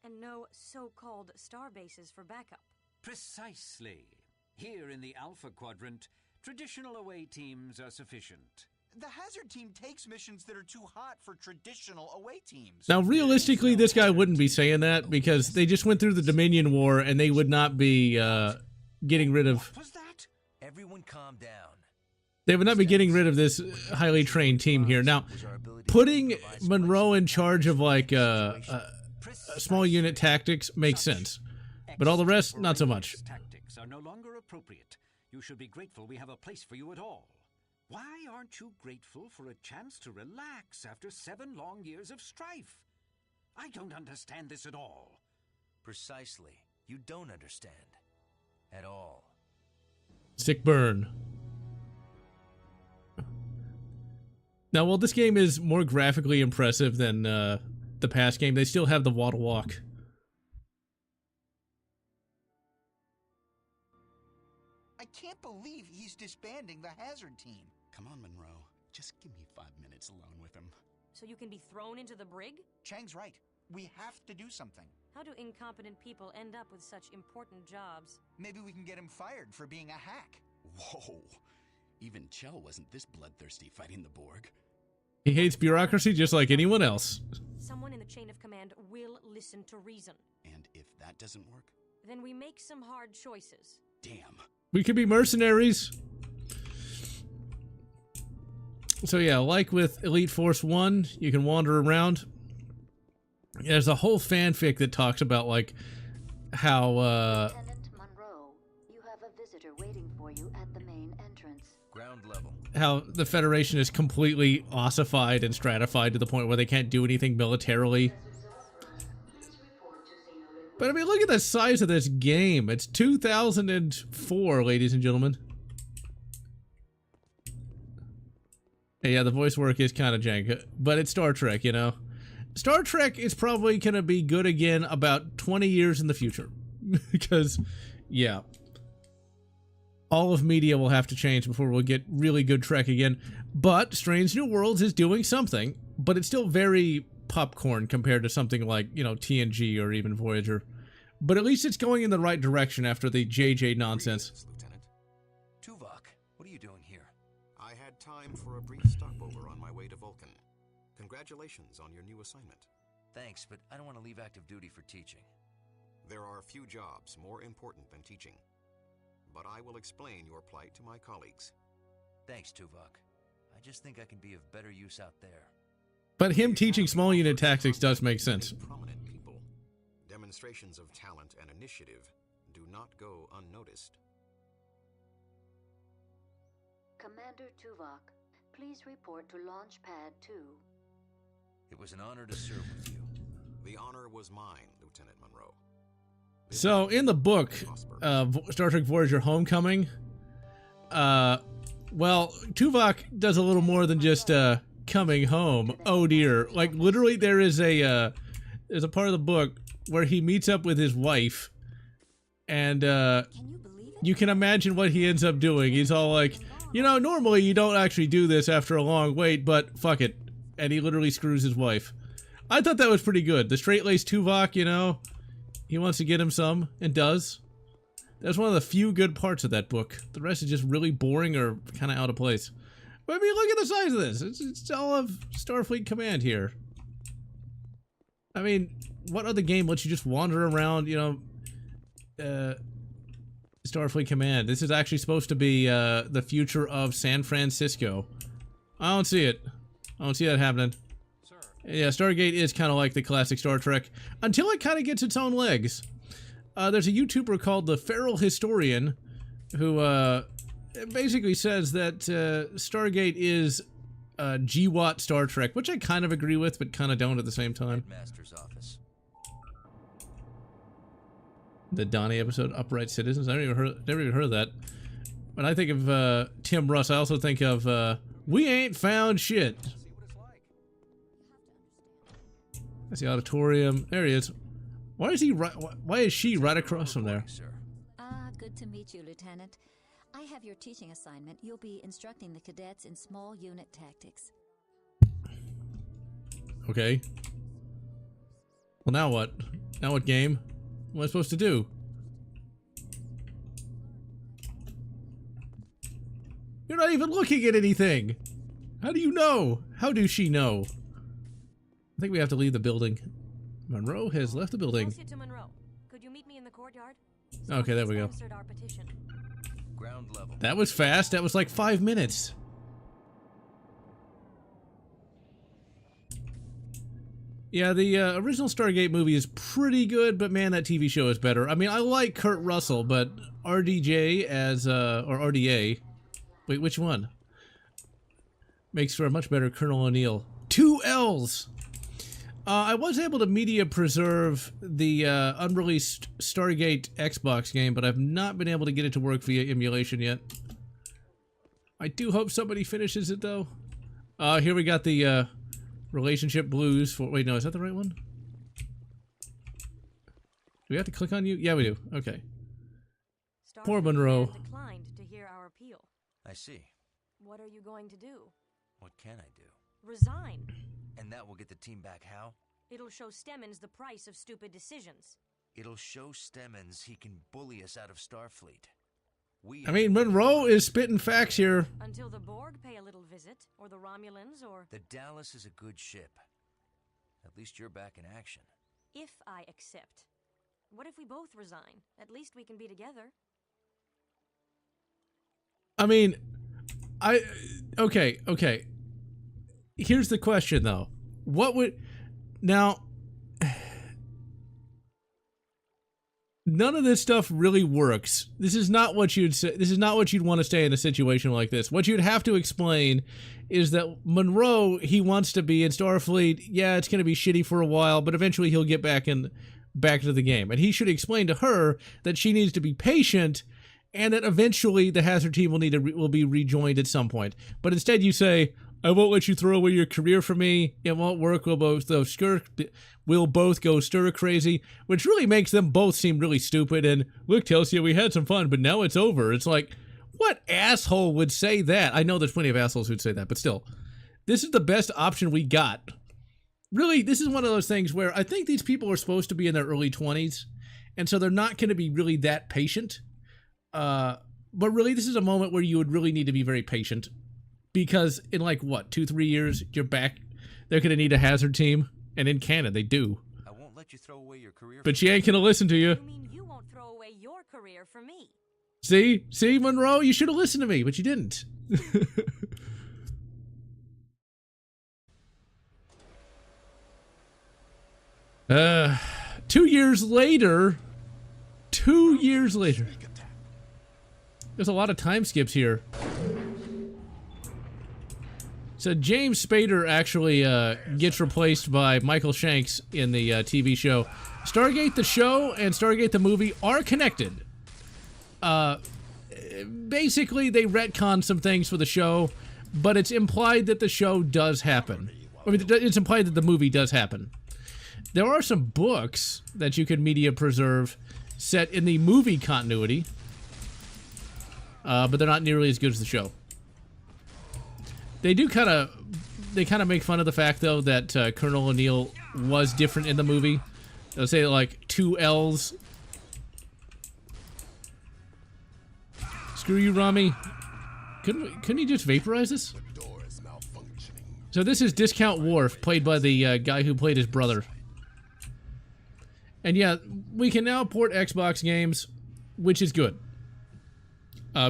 And no so-called star bases for backup. Precisely. Here in the Alpha Quadrant, traditional away teams are sufficient. The hazard team takes missions that are too hot for traditional away teams. Now, realistically, this guy wouldn't be saying that because they just went through the Dominion War and they would not be getting rid of... What was that? Everyone calm down. They would not be getting rid of this highly trained team here. Now, putting Monroe in charge of, like, small unit tactics makes sense. But all the rest, not so much. Tactics are no longer appropriate. You should be grateful we have a place for you at all. Why aren't you grateful for a chance to relax after 7 long years of strife? I don't understand this at all. Precisely. You don't understand. At all. Sick burn. Now, while this game is more graphically impressive than the past game, they still have the wall to walk. can't believe he's disbanding the hazard team. Come on, Monroe. Just give me 5 minutes alone with him. So you can be thrown into the brig? Chang's right. We have to do something. How do incompetent people end up with such important jobs? Maybe we can get him fired for being a hack. Whoa. Even Chell wasn't this bloodthirsty fighting the Borg. He hates bureaucracy just like anyone else. Someone in the chain of command will listen to reason. And if that doesn't work? Then we make some hard choices. Damn. We could be mercenaries. So yeah, like with Elite Force 1, you can wander around. There's a whole fanfic that talks about like how Lieutenant Monroe, you have a visitor waiting for you at the main entrance. Ground level. how the Federation is completely ossified and stratified to the point where they can't do anything militarily. But I mean, look at the size of this game. It's 2004, ladies and gentlemen. Yeah, the voice work is kind of jank, but it's Star Trek, you know. Star Trek is probably going to be good again about 20 years in the future. Because, yeah. All of media will have to change before we'll get really good Trek again. But Strange New Worlds is doing something, but it's still very popcorn compared to something like, you know, TNG or even Voyager. But at least it's going in the right direction after the JJ nonsense. Lieutenant. Tuvok, what are you doing here? I had time for a brief stopover on my way to Vulcan. Congratulations on your new assignment. Thanks, but I don't want to leave active duty for teaching. There are few jobs more important than teaching. But I will explain your plight to my colleagues. Thanks, Tuvok. I just think I can be of better use out there. But him teaching small unit tactics does make sense. Prominent people. Demonstrations of talent and initiative do not go unnoticed. Commander Tuvok, please report to Launch Pad 2. It was an honor to serve with you. The honor was mine, Lieutenant Monroe. So, in the book, Star Trek Voyager Homecoming, well, Tuvok does a little more than just, coming home. Oh dear. Like, literally, there's a part of the book where he meets up with his wife, and, you can imagine what he ends up doing. He's all like, you know, normally you don't actually do this after a long wait, but fuck it. And he literally screws his wife. I thought that was pretty good. The straight-laced Tuvok, you know, he wants to get him some, and does. That's one of the few good parts of that book. The rest is just really boring or kind of out of place. But I mean, look at the size of this. It's all of Starfleet Command here. I mean, what other game lets you just wander around, you know, Starfleet Command? This is actually supposed to be the future of San Francisco. I don't see it. I don't see that happening. Yeah, Stargate is kind of like the classic Star Trek, until it kind of gets its own legs. There's a YouTuber called the Feral Historian, who basically says that Stargate is GWAT Star Trek, which I kind of agree with, but kind of don't at the same time. Headmaster's office. The Donnie episode, Upright Citizens. I never even heard of that. When I think of Tim Russ, I also think of We Ain't Found Shit. That's the auditorium. There he is. Why is he right? Why is she right across from there? Good to meet you, Lieutenant. I have your teaching assignment. You'll be instructing the cadets in small unit tactics. Okay. Well, now what? Now what game? What am I supposed to do? You're not even looking at anything. How do you know? How does she know? I think we have to leave the building. Monroe has left the building. To Monroe. Could you meet me in the courtyard? Okay, there we go. Our petition. Ground level. That was fast. That was like 5 minutes. Yeah, the original Stargate movie is pretty good, but man, that TV show is better. I mean, I like Kurt Russell, but RDJ as, or RDA, wait, which one? Makes for a much better Colonel O'Neill. 2 L's! I was able to media preserve the unreleased Stargate Xbox game, but I've not been able to get it to work via emulation yet. I do hope somebody finishes it, though. Here we got the relationship blues for... Wait, no, is that the right one? Do we have to click on you? Yeah, we do. Okay. Poor Monroe. Declined to our appeal. I see. What are you going to do? What can I do? Resign. And that will get the team back how? It'll show Stemmons the price of stupid decisions. It'll show Stemmons he can bully us out of Starfleet. I mean, Monroe is spitting facts here. Until the Borg pay a little visit, or the Romulans, or... The Dallas is a good ship. At least you're back in action. If I accept. What if we both resign? At least we can be together. I mean, okay. Here's the question, though. What would... Now... None of this stuff really works. This is not what you'd say. This is not what you'd want to say in a situation like this. What you'd have to explain is that Monroe, he wants to be in Starfleet. Yeah, it's going to be shitty for a while, but eventually he'll get back into the game. And he should explain to her that she needs to be patient, and that eventually the Hazard team will be rejoined at some point. But instead, you say, "I won't let you throw away your career for me. It won't work. We'll both go stir crazy," which really makes them both seem really stupid. And look, Telsia, we had some fun, but now it's over. It's like, what asshole would say that? I know there's plenty of assholes who'd say that, but still, this is the best option we got. Really, this is one of those things where I think these people are supposed to be in their early 20s, and so they're not going to be really that patient. But really, this is a moment where you would really need to be very patient. Because in like, what, 2-3 years, you're back. They're going to need a Hazard team. And in canon, they do. I won't let you throw away your career. But she ain't going to listen to you. You mean you won't throw away your career for me? See, Monroe, you should have listened to me, but you didn't. 2 years later. 2 years later. There's a lot of time skips here. So James Spader actually gets replaced by Michael Shanks in the TV show. Stargate the show and Stargate the movie are connected. Basically, they retcon some things for the show, but it's implied that the show does happen. I mean, it's implied that the movie does happen. There are some books that you can media preserve set in the movie continuity, but they're not nearly as good as the show. They kind of make fun of the fact, though, that Colonel O'Neill was different in the movie. They'll say, like, 2 L's. Screw you, Rami. Couldn't he just vaporize this? So this is Discount Worf, played by the guy who played his brother. And yeah, we can now port Xbox games, which is good.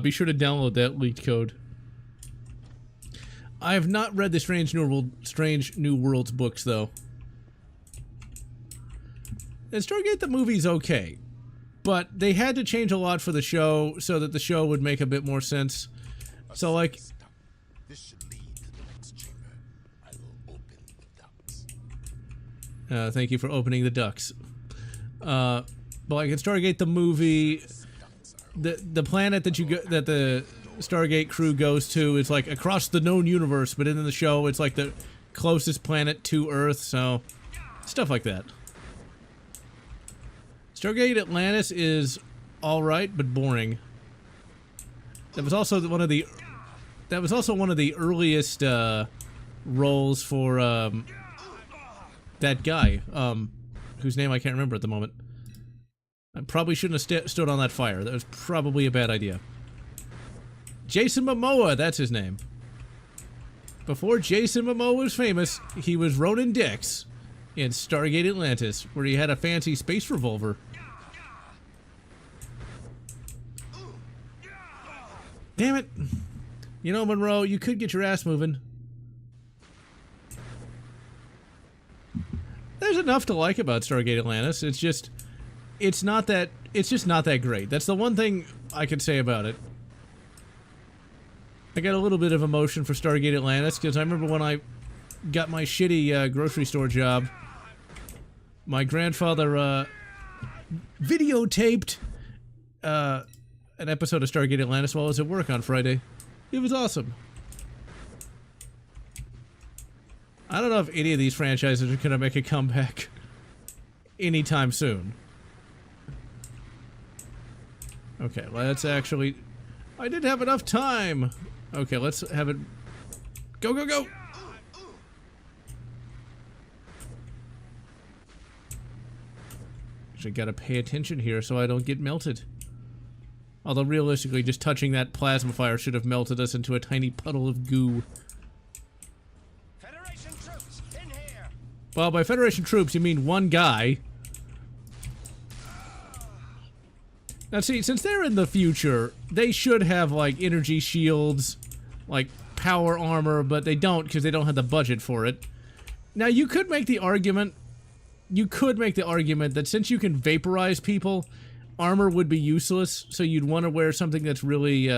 Be sure to download that leaked code. I have not read the Strange New Worlds books, though. And Stargate the movie's okay, but they had to change a lot for the show so that the show would make a bit more sense. So, like, This should lead to the next chamber. I will open the ducts. thank you for opening the ducts. But like in Stargate the movie, the planet that the Stargate crew goes to is like across the known universe, but in the show it's like the closest planet to Earth, so stuff like that. Stargate Atlantis is alright, but boring. That was also one of the earliest roles for that guy, whose name I can't remember at the moment. I probably shouldn't have stood on that fire. That was probably a bad idea. Jason Momoa, that's his name. Before Jason Momoa was famous, he was Ronan Dix in Stargate Atlantis, where he had a fancy space revolver. Damn it. You know, Monroe, you could get your ass moving. There's enough to like about Stargate Atlantis. It's just not that great. That's the one thing I could say about it. I got a little bit of emotion for Stargate Atlantis because I remember when I got my shitty grocery store job, my grandfather videotaped an episode of Stargate Atlantis while I was at work on Friday. It was awesome. I don't know if any of these franchises are going to make a comeback anytime soon. Okay, let's actually... I didn't have enough time. Okay, let's have it. Go, go, go. Actually, gotta pay attention here so I don't get melted. Although realistically, just touching that plasma fire should have melted us into a tiny puddle of goo. Federation troops in here. Well, by Federation troops, you mean one guy. Now see, since they're in the future, they should have, like, energy shields, like, power armor, but they don't because they don't have the budget for it. Now, you could make the argument that since you can vaporize people, armor would be useless, so you'd want to wear something that's really,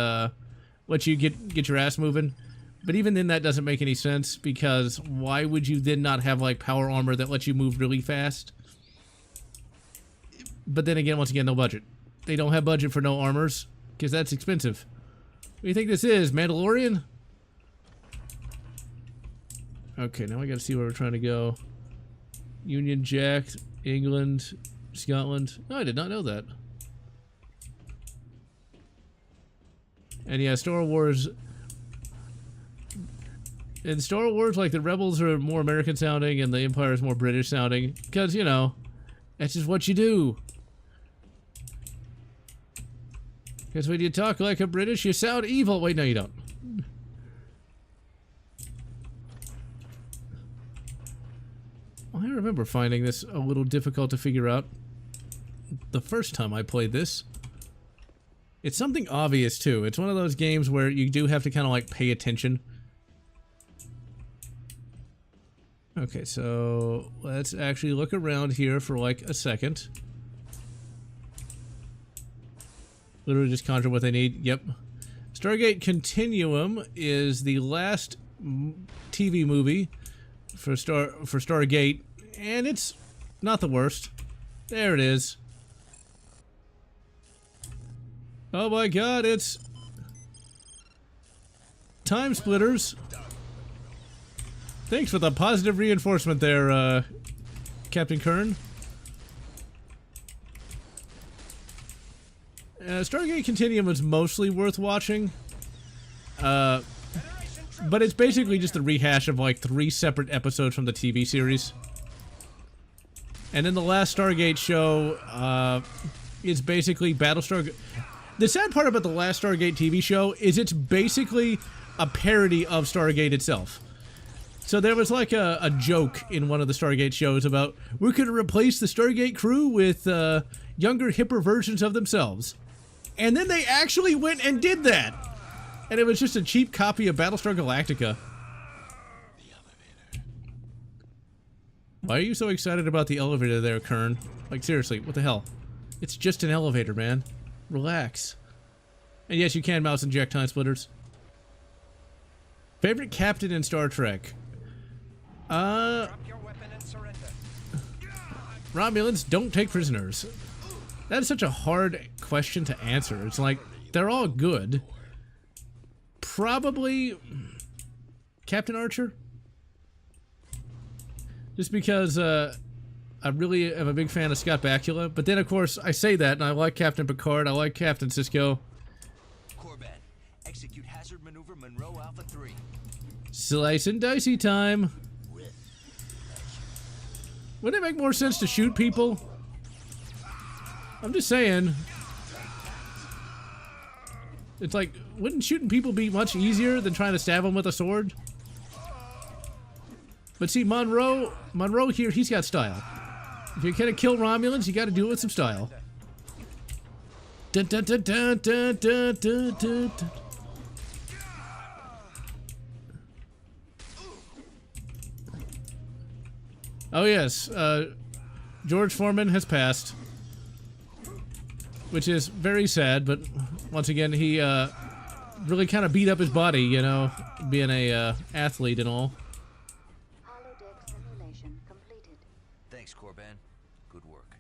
let you get your ass moving. But even then, that doesn't make any sense, because why would you then not have, like, power armor that lets you move really fast? But then again, once again, no budget. They don't have budget for no armors, because that's expensive. What do you think this is, Mandalorian? Okay, now I gotta see where we're trying to go. Union Jack, England, Scotland. Oh, I did not know that. And yeah, Star Wars... In Star Wars, like, the Rebels are more American sounding and the Empire is more British sounding. Because, you know, that's just what you do. Because when you talk like a British, you sound evil. Wait, no, you don't. I remember finding this a little difficult to figure out the first time I played this. It's something obvious, too. It's one of those games where you do have to kind of, like, pay attention. Okay, so let's actually look around here for, like, a second. Literally just conjure what they need. Yep. Stargate Continuum is the last TV movie for Stargate, and it's not the worst. There it is. Oh my god, it's Time Splitters. Thanks for the positive reinforcement there, Captain Kern. Stargate Continuum is mostly worth watching, but it's basically just a rehash of like 3 separate episodes from the TV series. And then the last Stargate show is basically Battlestar. The sad part about the last Stargate TV show is it's basically a parody of Stargate itself. So there was like a joke in one of the Stargate shows about, we're going to replace the Stargate crew with younger, hipper versions of themselves. And then they actually went and did that. And it was just a cheap copy of Battlestar Galactica. Why are you so excited about the elevator there, Kern? Like, seriously, what the hell? It's just an elevator, man. Relax. And yes, you can mouse inject Time Splitters. Favorite captain in Star Trek? Romulans don't take prisoners. That is such a hard question to answer. It's like, they're all good. Probably Captain Archer. Just because I really am a big fan of Scott Bakula. But then, of course, I say that, and I like Captain Picard, I like Captain Sisko. Corbett, execute hazard maneuver Monroe Alpha 3. Slice and dicey time. Wouldn't it make more sense to shoot people? I'm just saying. It's like, wouldn't shooting people be much easier than trying to stab them with a sword? But see, Monroe here, he's got style. If you're gonna kill Romulans, you gotta do it with some style. Dun, dun, dun, dun, dun, dun, dun, dun, dun. Oh yes, George Foreman has passed. Which is very sad, but once again, he really kind of beat up his body, you know, being a athlete and all. Holodeck simulation completed. Thanks, Corban. Good work.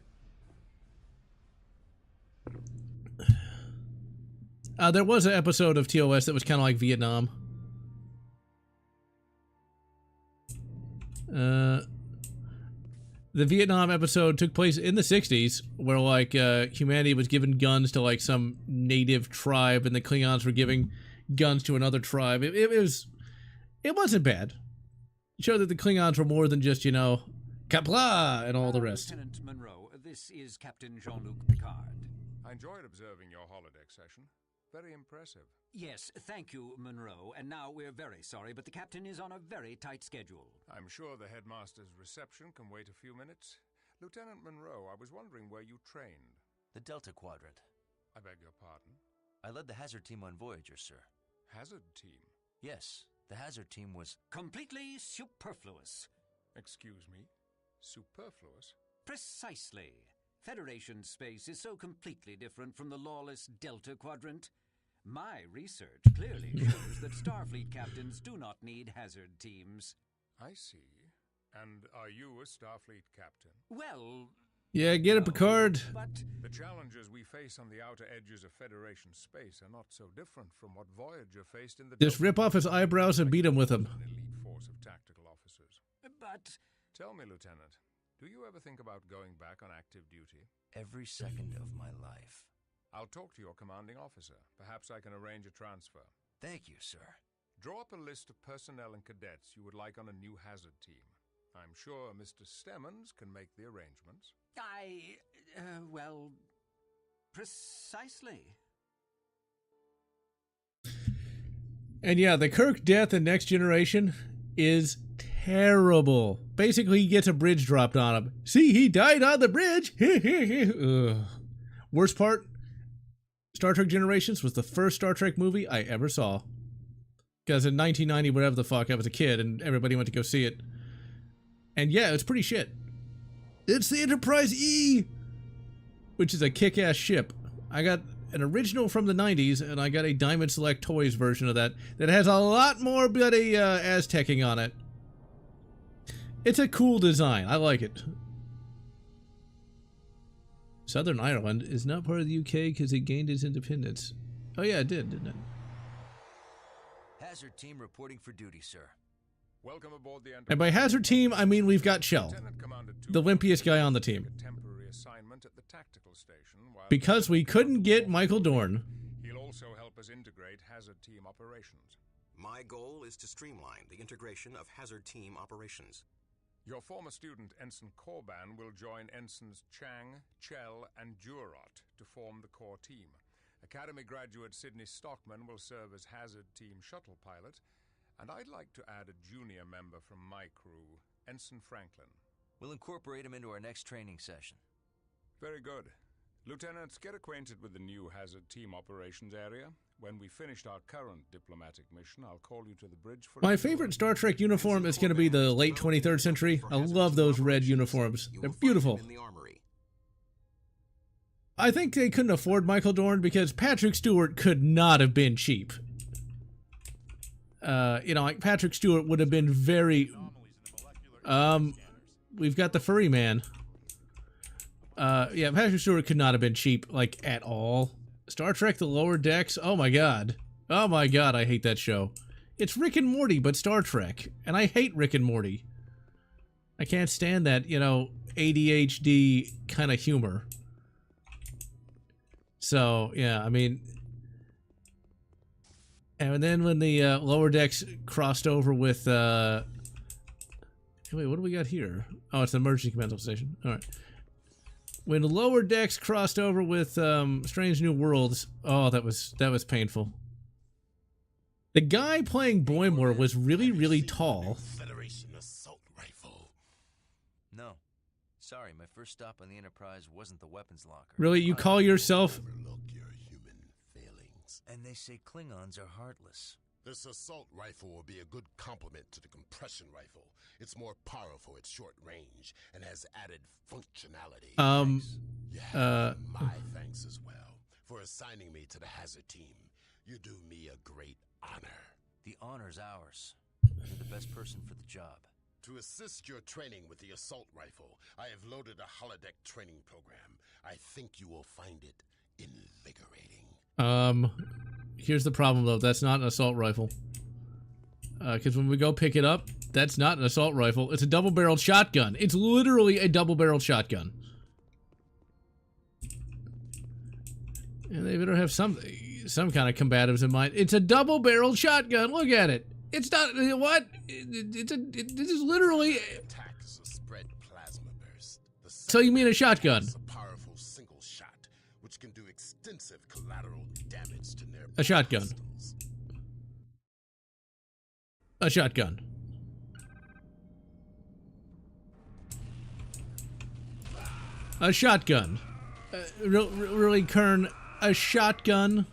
There was an episode of TOS that was kind of like Vietnam. the Vietnam episode took place in the 60s, where like humanity was given guns to like some native tribe, and the Klingons were giving guns to another tribe. It wasn't bad. It showed that the Klingons were more than just, you know, Kapla and all the rest. Lieutenant Monroe, this is Captain Jean-Luc Picard. I enjoyed observing your holodeck session. Very impressive. Yes, thank you, Monroe. And now we're very sorry, but the captain is on a very tight schedule. I'm sure the headmaster's reception can wait a few minutes. Lieutenant Monroe, I was wondering where you trained. The Delta Quadrant. I beg your pardon? I led the hazard team on Voyager, sir. Hazard team? Yes, the hazard team was... completely superfluous. Excuse me? Superfluous? Precisely. Federation space is so completely different from the lawless Delta Quadrant. My research clearly shows that Starfleet captains do not need hazard teams. I see. And are you a Starfleet captain? Well... Yeah, get it, Picard. But... the challenges we face on the outer edges of Federation space are not so different from what Voyager faced in the... Just rip off his eyebrows and beat him with them. An elite force of tactical officers. But... Tell me, Lieutenant, do you ever think about going back on active duty? Every second of my life. I'll talk to your commanding officer. Perhaps I can arrange a transfer. Thank you, sir. Draw up a list of personnel and cadets you would like on a new hazard team. I'm sure Mr. Stemmons can make the arrangements. Well, precisely. And yeah, the Kirk death in Next Generation is terrible. Basically, he gets a bridge dropped on him. See, he died on the bridge. Worst part, Star Trek Generations was the first Star Trek movie I ever saw. Because in 1990, whatever the fuck, I was a kid and everybody went to go see it. And yeah, it's pretty shit. It's the Enterprise E! Which is a kick-ass ship. I got an original from the 90s, and I got a Diamond Select Toys version of that has a lot more bloody Aztecing on it. It's a cool design. I like it. Southern Ireland is not part of the UK because it gained its independence. Oh yeah, it did, didn't it? Hazard team reporting for duty, sir. Welcome aboard the Enterprise. And by hazard team, I mean we've got Shell, the wimpiest guy on the team. A temporary assignment at the tactical station because we couldn't get Michael Dorn. He'll also help us integrate hazard team operations. My goal is to streamline the integration of hazard team operations. Your former student, Ensign Corban, will join Ensigns Chang, Chell, and Jurot to form the core team. Academy graduate Sidney Stockman will serve as hazard team shuttle pilot, and I'd like to add a junior member from my crew, Ensign Franklin. We'll incorporate him into our next training session. Very good. Lieutenants, get acquainted with the new hazard team operations area. When we finished our current diplomatic mission, I'll call you to the bridge for... My favorite Star Trek uniform is going to be the late 23rd century. I love those red uniforms. They're beautiful. I think they couldn't afford Michael Dorn because Patrick Stewart could not have been cheap. You know, like Patrick Stewart would have been very... we've got the furry man. Yeah, Patrick Stewart could not have been cheap, like, at all. Star Trek The Lower Decks? Oh my god. Oh my god, I hate that show. It's Rick and Morty, but Star Trek. And I hate Rick and Morty. I can't stand that, you know, ADHD kind of humor. So, yeah, I mean... And then when the Lower Decks crossed over with... Wait, what do we got here? Oh, it's the emergency command station. Alright. When Lower Decks crossed over with Strange New Worlds, oh, that was painful. The guy playing Boimler was really, really tall. Federation assault rifle. No. Sorry, my first stop on the Enterprise wasn't the weapons locker. Really? You call yourself... Overlook your human failings. And they say Klingons are heartless. This assault rifle will be a good complement to the compression rifle. It's more powerful at short range and has added functionality. You have my thanks as well for assigning me to the hazard team. You do me a great honor. The honor's ours. You're the best person for the job. To assist your training with the assault rifle, I have loaded a holodeck training program. I think you will find it invigorating. Here's the problem though. That's not an assault rifle. Because when we go pick it up, that's not an assault rifle. It's a double-barreled shotgun. It's literally a double-barreled shotgun. And they better have some kind of combatives in mind. It's a double-barreled shotgun. Look at it. It's not what? This is literally. So you mean a shotgun? A powerful single shot, which can do extensive collateral damage to nearby A shotgun. hostiles. A shotgun. A shotgun. Really, Kern? A shotgun?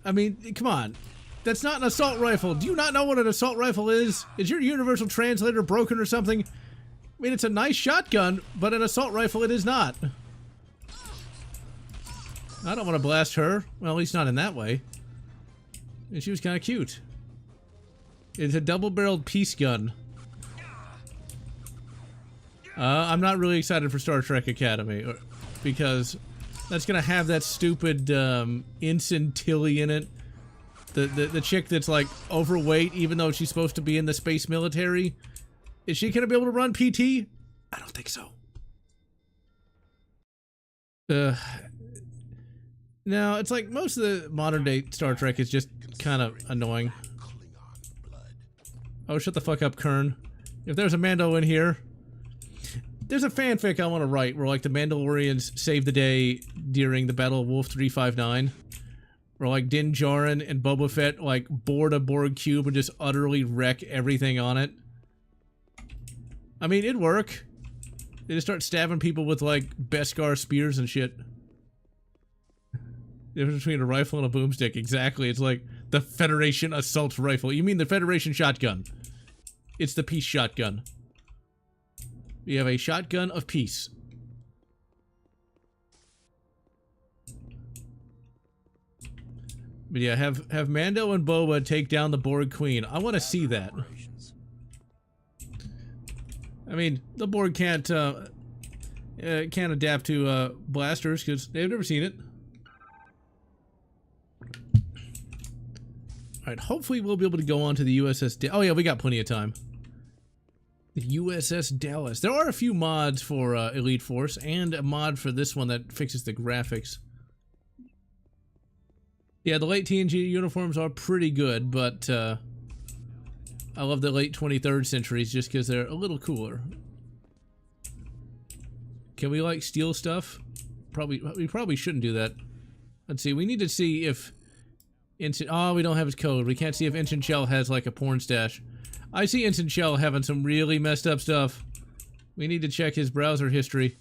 I mean, come on. That's not an assault rifle. Do you not know what an assault rifle is? Is your universal translator broken or something? I mean, it's a nice shotgun, but an assault rifle it is not. I don't want to blast her. Well, at least not in that way. And she was kind of cute. It's a double-barreled piece gun. I'm not really excited for Star Trek Academy, because that's gonna have that stupid Ensign Tilly in it. The chick that's like overweight, even though she's supposed to be in the space military. Is she gonna be able to run PT? I don't think so. No, it's like most of the modern day Star Trek is just kind of annoying. Oh, shut the fuck up, Kern. If there's a Mando in here, there's a fanfic I want to write where like the Mandalorians save the day during the Battle of Wolf 359. Where like Din Djarin and Boba Fett like board a Borg cube and just utterly wreck everything on it. I mean, it'd work. They just start stabbing people with like Beskar spears and shit. The difference between a rifle and a boomstick, exactly. It's like the Federation assault rifle. You mean the Federation shotgun? It's the peace shotgun. We have a shotgun of peace. But yeah, have Mando and Boba take down the Borg Queen. I want to see that. I mean, the Borg can't adapt to blasters because they've never seen it. All right, hopefully we'll be able to go on to the USS. Oh yeah, we got plenty of time. The USS Dallas. There are a few mods for Elite Force and a mod for this one that fixes the graphics. Yeah, the late TNG uniforms are pretty good, but I love the late 23rd centuries just because they're a little cooler. Can we, like, steal stuff? We probably shouldn't do that. Let's see, we need to see if... Oh, we don't have his code. We can't see if Ensign Shell has, like, a porn stash. I see Ensign Shell having some really messed up stuff. We need to check his browser history.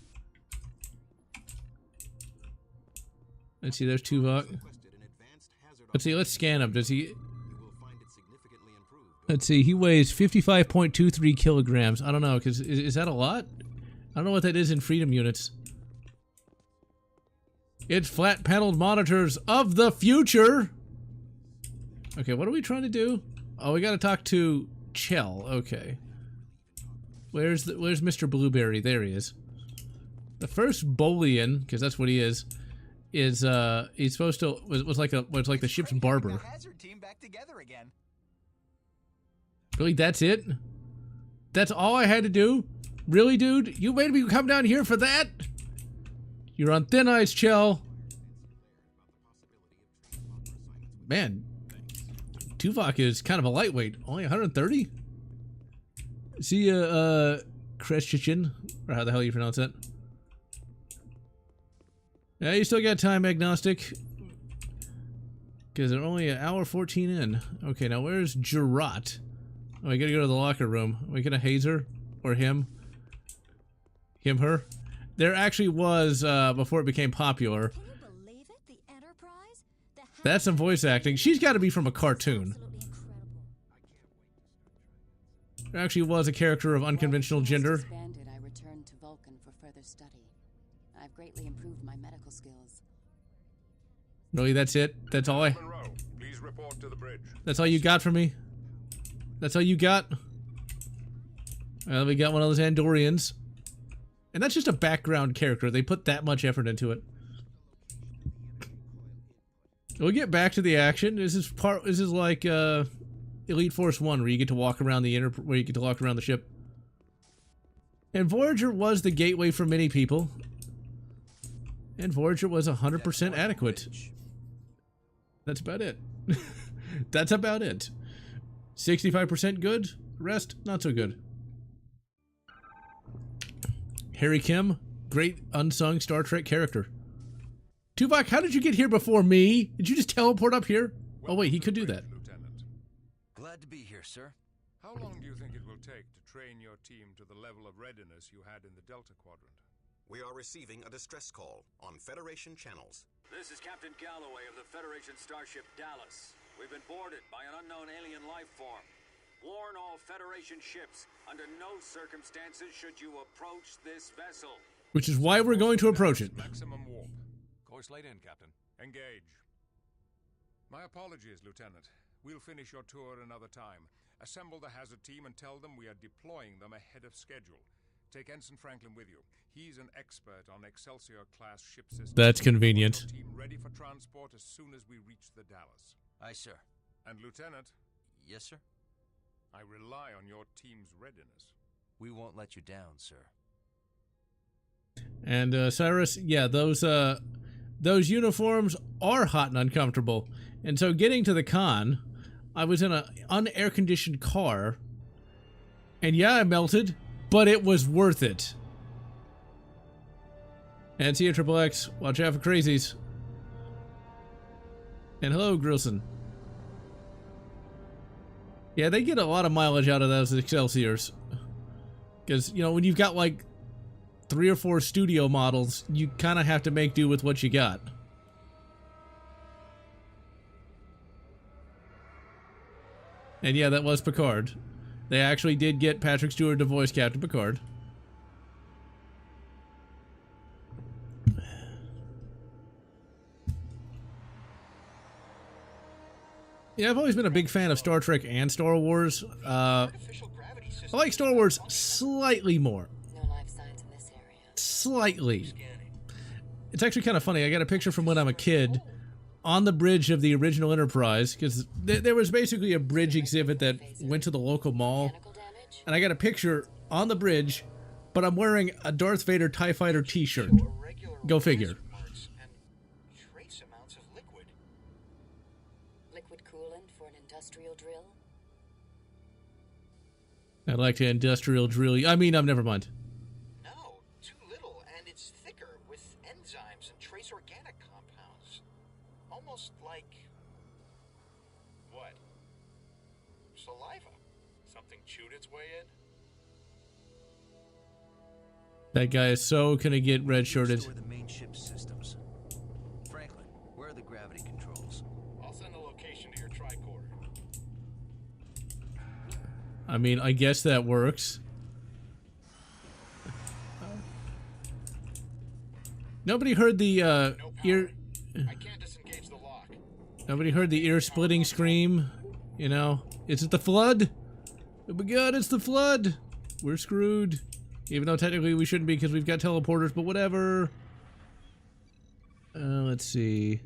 Let's see, there's Tuvok. Let's see, let's scan him. Does he... Let's see, he weighs 55.23 kilograms. I don't know, because is that a lot? I don't know what that is in freedom units. It's flat-paneled monitors of the future! Okay, what are we trying to do? Oh, we gotta talk to Chell. Okay. Where's Mr. Blueberry? There he is. The first Bolian, because that's what he is he's supposed to was like the ship's barber. Really, that's it? That's all I had to do? Really, dude? You made me come down here for that? You're on thin ice, Chell. Man, Tuvok is kind of a lightweight. Only 130? See ya, Kreshichin, or how the hell you pronounce that? Yeah, you still got time, Agnostic. Because they're only an hour 14 in. Okay, now where's Jarrot? Oh, we gotta go to the locker room. Are we gonna haze her? Or him? Him, her? There actually was, before it became popular. Can you believe it? The Enterprise? That's some voice acting. She's gotta be from a cartoon. There actually was a character of unconventional gender. I returned to Vulcan for further study. I've greatly improved my medical skills. Really, that's it? That's all Please report to the bridge. That's all you got for me? That's all you got? Well, we got one of those Andorians. And that's just a background character. They put that much effort into it. We'll get back to the action. This is like Elite Force 1, where you get to walk around the ship. And Voyager was the gateway for many people. And Voyager was 100% adequate. That's about it. That's about it. 65% good, rest not so good. Harry Kim, great unsung Star Trek character. Tuvok, how did you get here before me? Did you just teleport up here? Oh wait, he could do that. Lieutenant. Glad to be here, sir. How long do you think it will take to train your team to the level of readiness you had in the Delta Quadrant? We are receiving a distress call on Federation channels. This is Captain Galloway of the Federation starship Dallas. We've been boarded by an unknown alien life form. Warn all Federation ships, under no circumstances should you approach this vessel. Which is why we're going to approach it. Maximum warp. Course laid in, Captain. Engage. My apologies, Lieutenant. We'll finish your tour another time. Assemble the hazard team and tell them we are deploying them ahead of schedule. Take Ensign Franklin with you. He's an expert on Excelsior-class ship systems. That's convenient. Team ready for transport as soon as we reach the Dallas. Aye, sir. And Lieutenant? Yes, sir? I rely on your team's readiness. We won't let you down, sir. And Cyrus, yeah, those uniforms are hot and uncomfortable. And so getting to the con, I was in an unair-conditioned car. And yeah, I melted, but it was worth it. And see you, Triple X. Watch out for crazies. And hello, Grilson. Yeah, they get a lot of mileage out of those Excelsiors. Because, you know, when you've got like 3 or 4 studio models, you kind of have to make do with what you got. And yeah, that was Picard. They actually did get Patrick Stewart to voice Captain Picard. Yeah, I've always been a big fan of Star Trek and Star Wars. I like Star Wars slightly more. No life signs in this area. Slightly. It's actually kind of funny. I got a picture from when I'm a kid on the bridge of the original Enterprise, because there was basically a bridge exhibit that went to the local mall. And I got a picture on the bridge, but I'm wearing a Darth Vader TIE Fighter t-shirt. Go figure. I'd like to industrial drill you. I mean, never mind. No, too little, and it's thicker with enzymes and trace organic compounds. Almost like... what? Saliva. Something chewed its way in? That guy is so gonna get red-shirted. Restore the main ship systems. Franklin, where are the gravity controls? I'll send the location to your tricorder. I mean, I guess that works. Nobody heard the ear. I can't disengage the lock. Nobody heard the ear-splitting scream. You know, is it the flood? Oh my God, it's the flood. We're screwed. Even though technically we shouldn't be because we've got teleporters, but whatever. Let's see.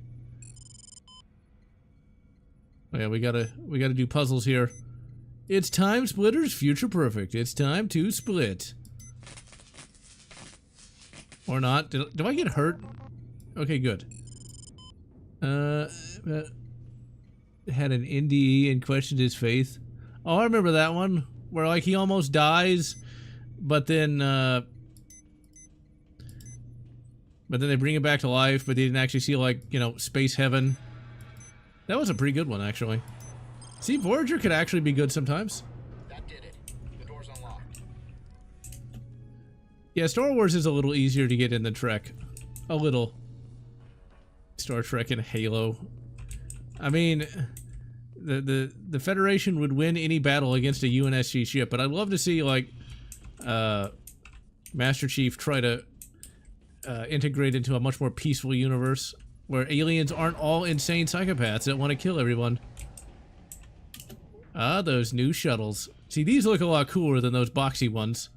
Oh yeah, we gotta do puzzles here. It's time splitters, future perfect. It's time to split. Or not. Did I get hurt? Okay, good. Had an NDE and questioned his faith. Oh, I remember that one. Where, like, he almost dies, but then they bring him back to life, but they didn't actually see, like, you know, space heaven. That was a pretty good one, actually. See, Voyager could actually be good sometimes. That did it. The door's unlocked. Yeah, Star Wars is a little easier to get in than Trek. A little. Star Trek and Halo. I mean, the Federation would win any battle against a UNSC ship, but I'd love to see, like, Master Chief try to integrate into a much more peaceful universe where aliens aren't all insane psychopaths that want to kill everyone. Ah, those new shuttles. See, these look a lot cooler than those boxy ones.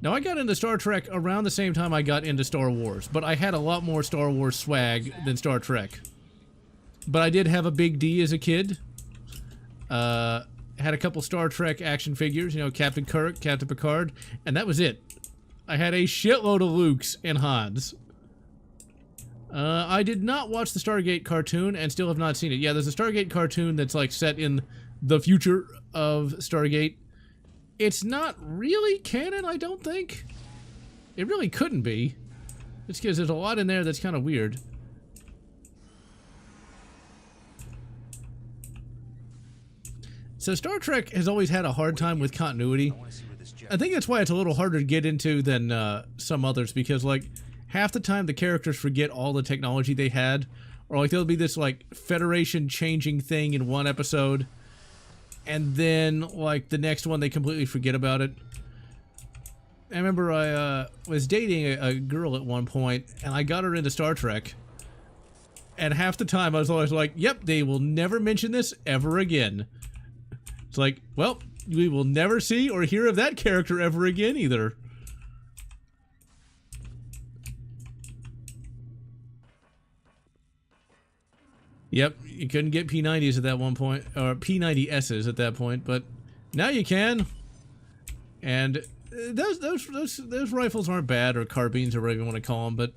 Now, I got into Star Trek around the same time I got into Star Wars, but I had a lot more Star Wars swag than Star Trek. But I did have a big D as a kid. Had a couple Star Trek action figures, you know, Captain Kirk, Captain Picard, and that was it. I had a shitload of Lukes and Hans. I did not watch the Stargate cartoon and still have not seen it. Yeah, there's a Stargate cartoon that's like set in the future of Stargate. It's not really canon, I don't think. It really couldn't be. It's because there's a lot in there that's kind of weird. So Star Trek has always had a hard time with continuity. I think that's why it's a little harder to get into than some others, because like half the time the characters forget all the technology they had, or like there'll be this like Federation changing thing in one episode, and then like the next one they completely forget about it. I remember I was dating a girl at one point, and I got her into Star Trek, and half the time I was always like, yep, they will never mention this ever again. It's like, well, we will never see or hear of that character ever again either. Yep, you couldn't get P90s at that one point, or P90Ss at that point, but now you can. And those rifles aren't bad, or carbines, or whatever you want to call them, but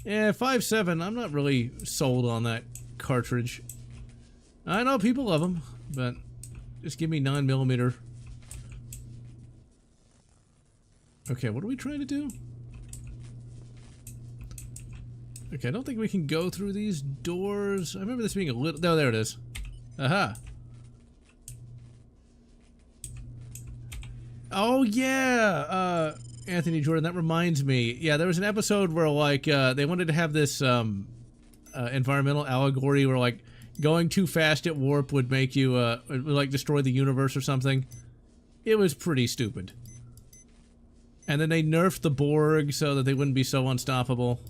yeah, 5.7, I'm not really sold on that cartridge. I know people love them, but just give me 9mm. Okay, what are we trying to do? Okay, I don't think we can go through these doors. I remember this being a little... No, there it is. Aha. Oh, yeah! Anthony Jordan, that reminds me. Yeah, there was an episode where, like, they wanted to have this, environmental allegory where, like, going too fast at warp would make you, would, like, destroy the universe or something. It was pretty stupid. And then they nerfed the Borg so that they wouldn't be so unstoppable.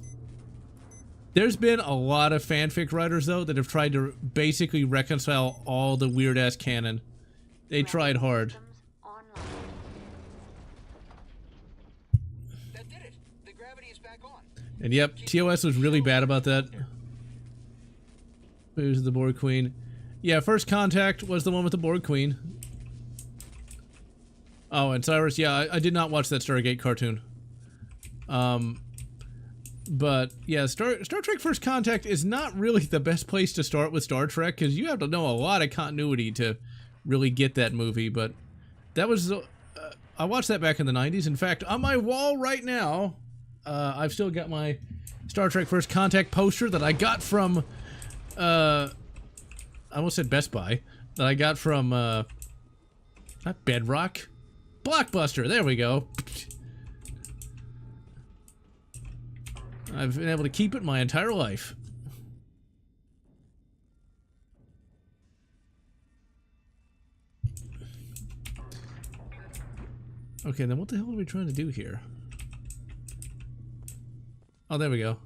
There's been a lot of fanfic writers, though, that have tried to basically reconcile all the weird-ass canon. They tried hard. That did it. The gravity is back on. And yep, TOS was really bad about that. Who's the Borg Queen? Yeah, First Contact was the one with the Borg Queen. Oh, and Cyrus, yeah, I did not watch that Stargate cartoon. But, yeah, Star Trek First Contact is not really the best place to start with Star Trek, because you have to know a lot of continuity to really get that movie, but that was... I watched that back in the 90s. In fact, on my wall right now, I've still got my Star Trek First Contact poster that I got from... I almost said Best Buy. That I got from, not Bedrock? Blockbuster, there we go. I've been able to keep it my entire life. Okay, then what the hell are we trying to do here? Oh, there we go.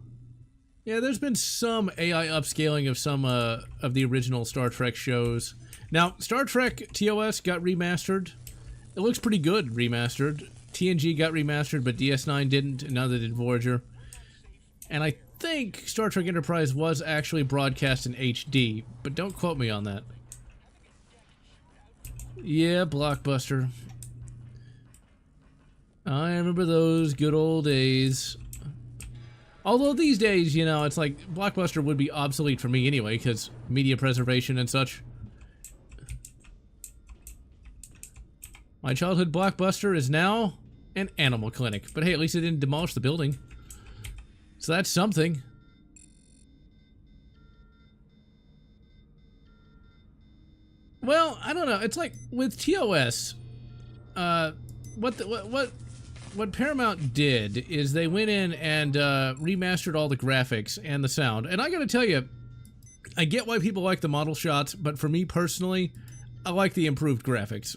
Yeah, there's been some AI upscaling of some of the original Star Trek shows. Now, Star Trek TOS got remastered. It looks pretty good remastered. TNG got remastered, but DS9 didn't, and neither did Voyager. And I think Star Trek Enterprise was actually broadcast in HD, but don't quote me on that. Yeah, Blockbuster. I remember those good old days. Although these days, you know, it's like Blockbuster would be obsolete for me anyway, because media preservation and such. My childhood Blockbuster is now an animal clinic. But hey, at least they didn't demolish the building. So that's something. Well, I don't know. It's like with TOS, what Paramount did is they went in and remastered all the graphics and the sound. And I gotta tell you, I get why people like the model shots, but for me personally, I like the improved graphics.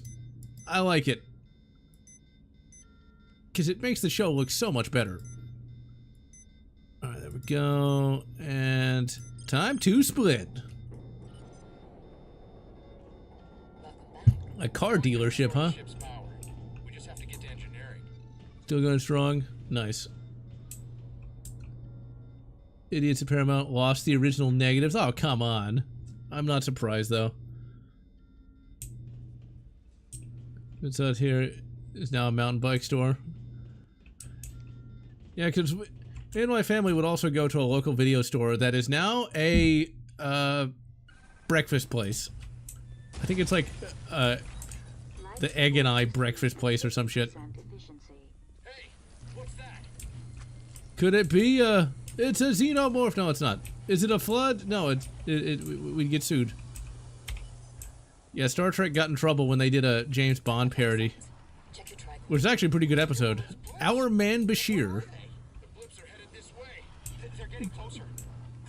I like it. Because it makes the show look so much better. Alright, there we go. And time to split. A car dealership, huh? Still going strong? Nice. Idiots at Paramount lost the original negatives. Oh, come on. I'm not surprised, though. It's out here. Is now a mountain bike store. Yeah, because me and my family would also go to a local video store that is now a breakfast place. I think it's like the Egg and I breakfast place or some shit. Hey, what's that? Could it be it's a xenomorph? No, it's not. Is it a flood? No, we'd get sued. Yeah, Star Trek got in trouble when they did a James Bond parody. Which is actually a pretty good episode. Our Man Bashir. They're getting closer.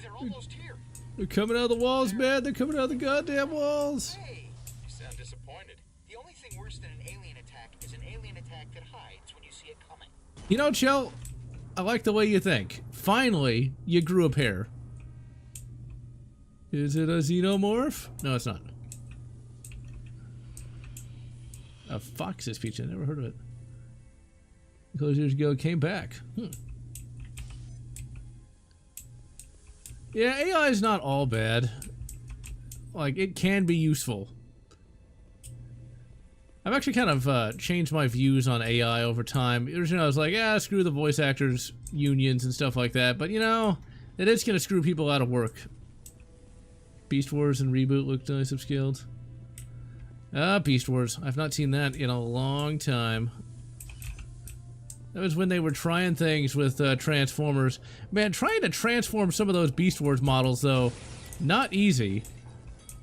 They're almost here. They're coming out of the walls, man. They're coming out of the goddamn walls. Hey, you sound disappointed. The only thing worse than an alien attack is an alien attack that hides when you see it coming. You know, Chell, I like the way you think. Finally, you grew a pair. Is it a xenomorph? No, it's not. A fox's peach. I never heard of it. A couple years ago, came back. Yeah, AI is not all bad. Like, it can be useful. I've actually kind of changed my views on AI over time. Originally, I was like, yeah, screw the voice actors, unions, and stuff like that. But, you know, it is going to screw people out of work. Beast Wars and Reboot looked nice upscaled. Beast Wars. I've not seen that in a long time. That was when they were trying things with Transformers. Man, trying to transform some of those Beast Wars models, though, not easy.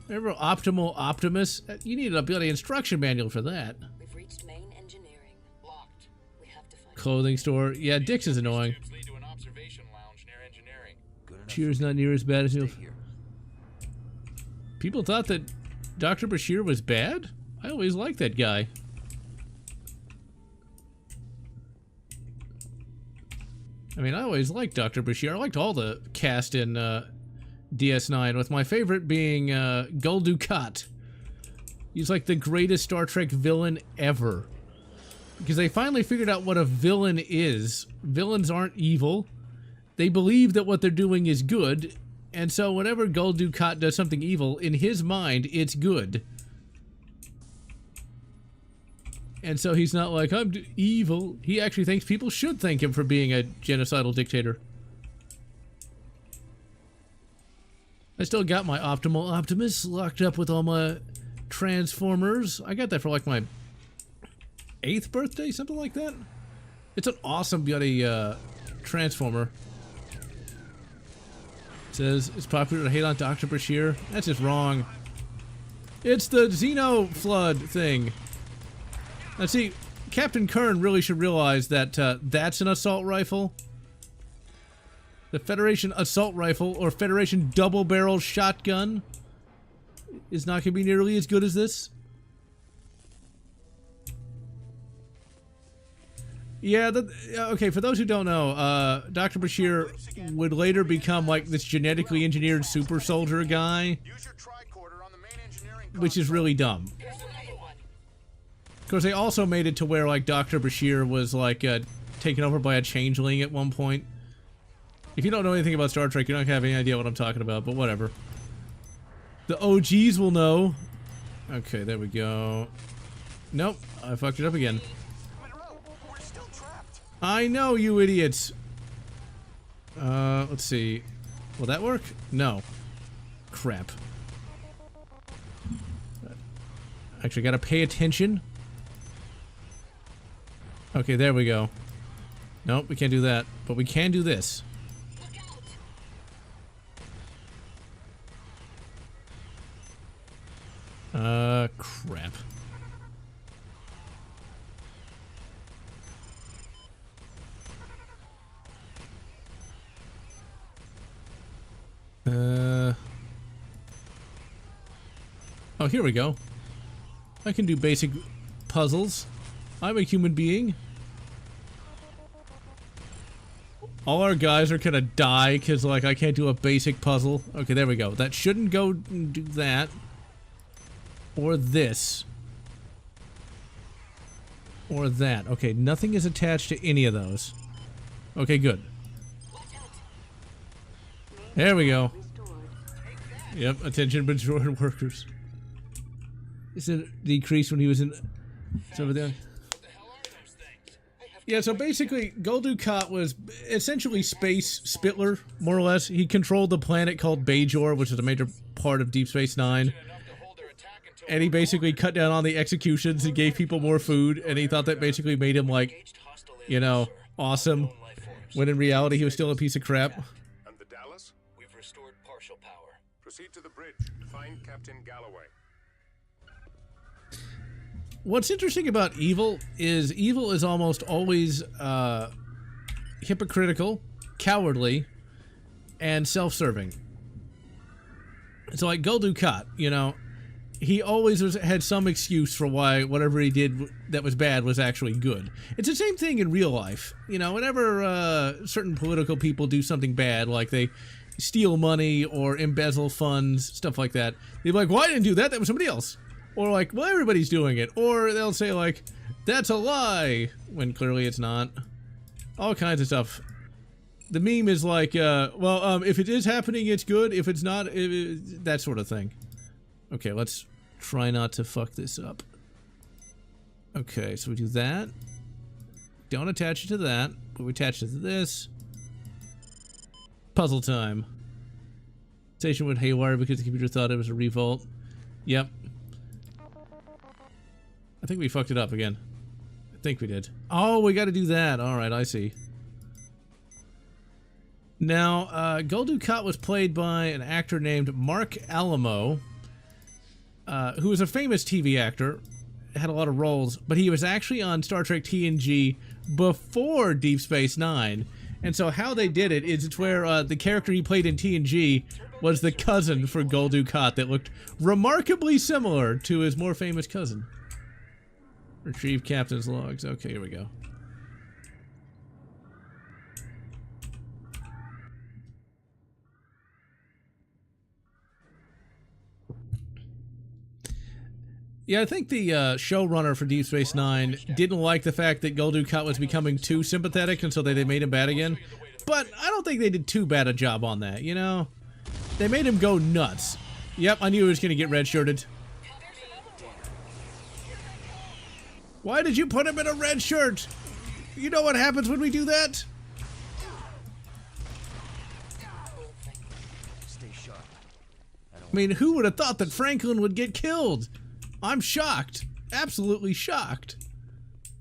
Remember Optimal Optimus? You needed a bloody instruction manual for that. We've reached main engineering. Locked. We have to find Clothing store. Yeah, Dix is annoying. Cheer's not near as bad as you. People thought that Dr. Bashir was bad? I always liked that guy. I mean, I always liked Dr. Bashir. I liked all the cast in DS9, with my favorite being Gul Dukat. He's like the greatest Star Trek villain ever. Because they finally figured out what a villain is. Villains aren't evil. They believe that what they're doing is good. And so whenever Gul Dukat does something evil, in his mind, it's good. And so he's not like, I'm evil. He actually thinks people should thank him for being a genocidal dictator. I still got my Optimal Optimus locked up with all my Transformers. I got that for like my 8th birthday, something like that. It's an awesome bloody Transformer. It says it's popular to hate on Dr. Bashir. That's just wrong. It's the Xeno Flood thing. Now see, Captain Kern really should realize that that's an assault rifle. The Federation assault rifle or Federation double-barrel shotgun is not going to be nearly as good as this. Yeah, okay, for those who don't know, Dr. Bashir would later become like this genetically engineered super soldier guy, which is really dumb. Of course, they also made it to where like Dr. Bashir was like taken over by a changeling at one point. If you don't know anything about Star Trek, you're not gonna have any idea what I'm talking about, but whatever. The OGs will know. Okay, there we go. Nope, I fucked it up again. I know, you idiots. Let's see. Will that work? No. Crap. Actually, gotta pay attention. Okay, there we go. Nope, we can't do that. But we can do this. Crap. Oh, here we go. I can do basic puzzles. I'm a human being. All our guys are gonna die because, like, I can't do a basic puzzle. Okay, there we go. That shouldn't go and do that. Or this. Or that. Okay, nothing is attached to any of those. Okay, good. There we go. Yep, attention, droid workers. Is it decreased when he was in... It's over there. Yeah, so basically, Gul Dukat was essentially Space Spittler, more or less. He controlled the planet called Bajor, which is a major part of Deep Space Nine. And he basically cut down on the executions and gave people more food, and he thought that basically made him, like, you know, awesome, when in reality he was still a piece of crap. And the Dallas? We've restored partial power. Proceed to the bridge. Find Captain Galloway. What's interesting about evil is almost always hypocritical, cowardly, and self-serving. So like Gul Dukat, you know, he always had some excuse for why whatever he did that was bad was actually good. It's the same thing in real life. You know, whenever certain political people do something bad, like they steal money or embezzle funds, stuff like that, they're like, well, I didn't do that, that was somebody else. Or like, well, everybody's doing it. Or they'll say like, that's a lie, when clearly it's not. All kinds of stuff. The meme is like, well, if it is happening, it's good. If it's not, that sort of thing. Okay, let's try not to fuck this up. Okay, so we do that. Don't attach it to that, but we attach it to this. Puzzle time. Station went haywire because the computer thought it was a revolt. Yep. I think we fucked it up again. I think we did. Oh, we got to do that. All right, I see. Now, Gul Dukat was played by an actor named Mark Alamo, who was a famous TV actor, had a lot of roles, but he was actually on Star Trek TNG before Deep Space Nine. And so how they did it is it's where the character he played in TNG was the cousin for Gul Dukat that looked remarkably similar to his more famous cousin. Retrieve captain's logs. Okay, here we go. Yeah, I think the showrunner for Deep Space Nine didn't like the fact that Gul Dukat was becoming too sympathetic, and so they made him bad again. But I don't think they did too bad a job on that, you know? They made him go nuts. Yep, I knew he was going to get red-shirted. Why did you put him in a red shirt? You know what happens when we do that? Stay sharp. I mean, who would have thought that Franklin would get killed? I'm shocked. Absolutely shocked.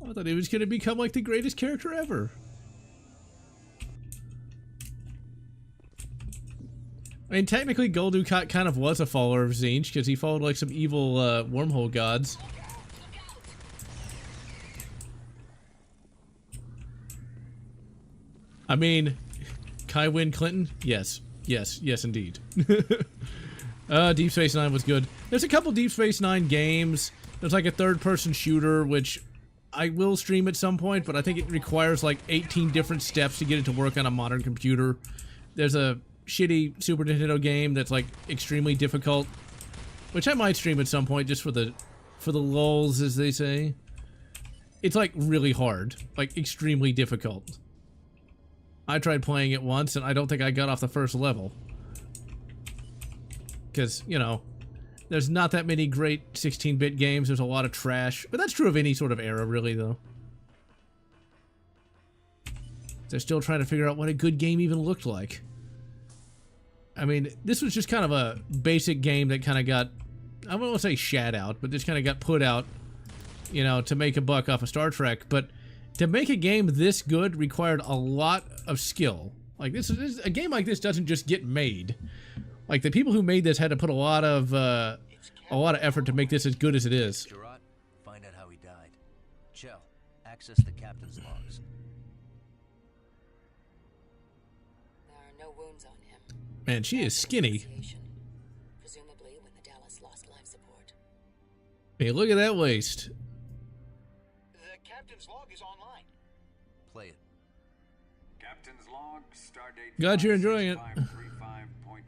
I thought he was going to become like the greatest character ever. I mean, technically, Gul Dukat kind of was a follower of Zinj because he followed like some evil wormhole gods. I mean, Kai Wynn Clinton? Yes. Yes. Yes, indeed. Deep Space Nine was good. There's a couple Deep Space Nine games. There's like a third-person shooter, which I will stream at some point, but I think it requires like 18 different steps to get it to work on a modern computer. There's a shitty Super Nintendo game that's like extremely difficult, which I might stream at some point just for the lulz, as they say. It's like really hard, like extremely difficult. I tried playing it once, and I don't think I got off the first level. Because, you know, there's not that many great 16-bit games. There's a lot of trash. But that's true of any sort of era, really, though. They're still trying to figure out what a good game even looked like. I mean, this was just kind of a basic game that kind of got, I don't want to say shat out, but just kind of got put out, you know, to make a buck off of Star Trek. But to make a game this good required a lot of skill. Like, a game like this doesn't just get made. Like, the people who made this had to put a lot of effort to make this as good as it is. Gerard, find out how he died. Chell, access the captain's logs. There are no wounds on him. Man, she is skinny. Presumably when the Dallas lost life support. Hey, look at that waist. The captain's log is online. Play it. Captain's log, stardate. Glad you're enjoying it. 535.1.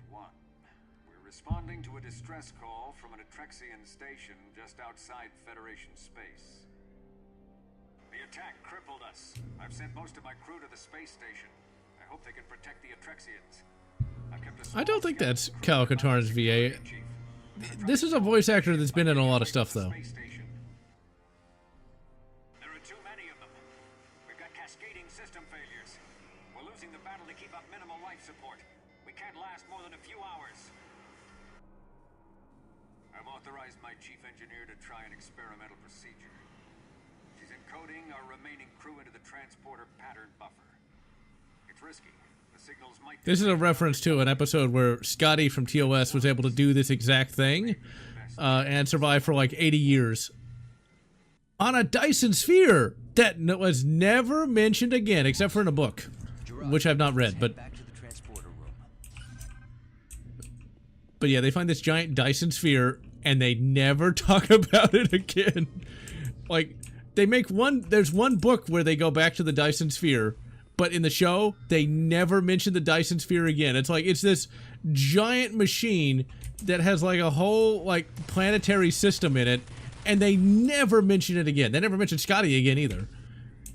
We're responding to a distress call from an Atrexian station just outside Federation space. The attack crippled us. I've sent most of my crew to the space station. I hope they can protect the Atrexians. I don't think that's Kyle Katarn's VA. This is a voice actor that's been in a lot of stuff, though. too many of them. We've got cascading system failures. We're losing the battle to keep up minimal life support. We can't last more than a few hours. I've authorized my chief engineer to try an experimental procedure. She's encoding our remaining crew into the transporter pattern buffer. It's risky. The signals might... This is a reference to an episode where Scotty from TOS was able to do this exact thing and survive for like 80 years on a Dyson sphere that was never mentioned again, except for in a book, which I've not read, but yeah, they find this giant Dyson sphere and they never talk about it again. Like, they make there's one book where they go back to the Dyson sphere, but in the show, they never mention the Dyson sphere again. It's like, it's this giant machine that has like a whole, like, planetary system in it, and they never mention it again. They never mention Scotty again either,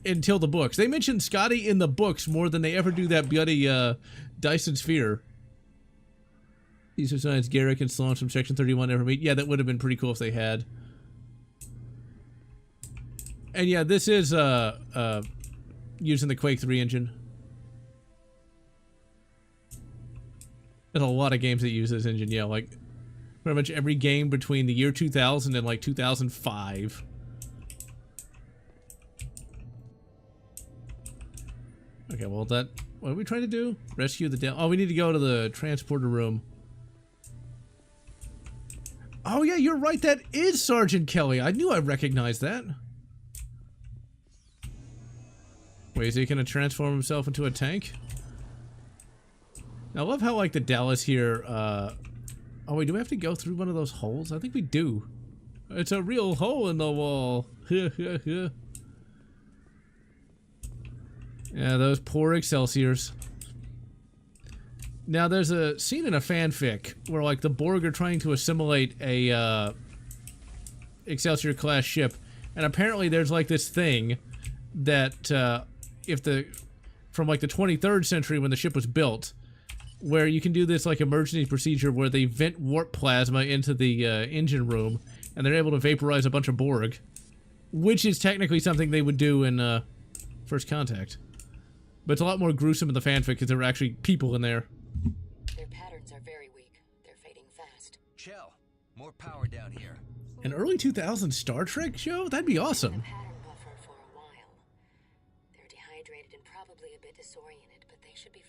until the books. They mention Scotty in the books more than they ever do that bloody Dyson sphere. These are signs Garrick and Sloan from Section 31 never meet. Yeah, that would have been pretty cool if they had. And yeah, this is using the Quake 3 engine. There's a lot of games that use this engine, yeah, like pretty much every game between the year 2000 and like 2005. Okay, well what are we trying to do? Rescue the oh, we need to go to the transporter room. Oh yeah, you're right, that is Sergeant Kelly. I knew I recognized that. Wait, is he gonna transform himself into a tank? I love how, like, the Dallas here, oh wait, do we have to go through one of those holes? I think we do. It's a real hole in the wall. Yeah, those poor Excelsiors. Now, there's a scene in a fanfic where, like, the Borg are trying to assimilate a, Excelsior-class ship, and apparently there's, like, this thing that, from, like, the 23rd century when the ship was built, where you can do this, like, emergency procedure where they vent warp plasma into the, engine room, and they're able to vaporize a bunch of Borg, which is technically something they would do in, First Contact. But it's a lot more gruesome in the fanfic because there were actually people in there. Their patterns are very weak. They're fading fast. Chell, more power down here. An early 2000s Star Trek show? That'd be awesome. Pattern buffer for a while. They're dehydrated and probably a bit disoriented, but they should be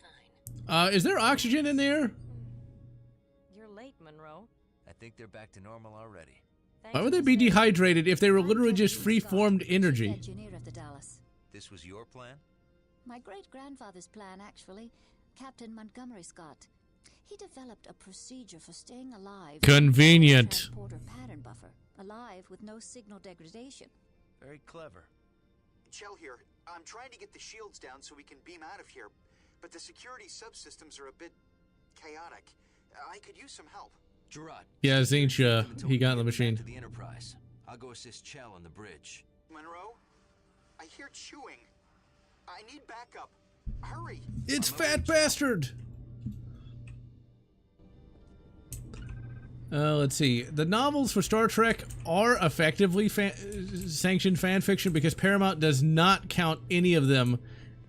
fine. Is there oxygen in there? You're late, Monroe. I think they're back to normal already. Why would they be dehydrated if they were literally just free-formed energy? Engineer of the Dallas. This was your plan? My great-grandfather's plan, actually. Captain Montgomery Scott. He developed a procedure for staying alive. Convenient. Transporter pattern buffer. Alive with no signal degradation. Very clever. Chell here. I'm trying to get the shields down so we can beam out of here, but the security subsystems are a bit chaotic. I could use some help. Gerard. Yeah, Zinch, he got in the machine. To the Enterprise. I'll go assist Chell on the bridge. Monroe, I hear chewing. I need backup. Hurry. It's Fat Bastard. Let's see. The novels for Star Trek are effectively sanctioned fan fiction because Paramount does not count any of them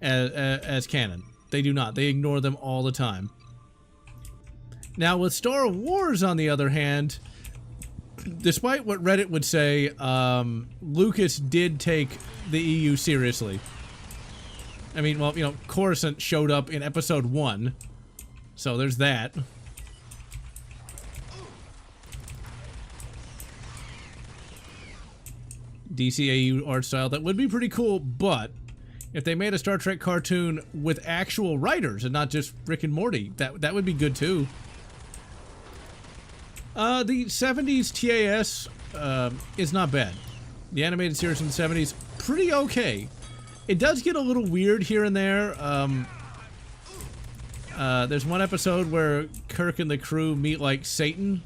as canon. They do not. They ignore them all the time. Now, with Star Wars, on the other hand, despite what Reddit would say, Lucas did take the EU seriously. I mean, well, you know, Coruscant showed up in episode 1, so there's that. DCAU art style, that would be pretty cool, but if they made a Star Trek cartoon with actual writers and not just Rick and Morty, that would be good too. The 70s TAS is not bad. The animated series from the 70s, pretty okay. It does get a little weird here and there. There's one episode where Kirk and the crew meet like Satan,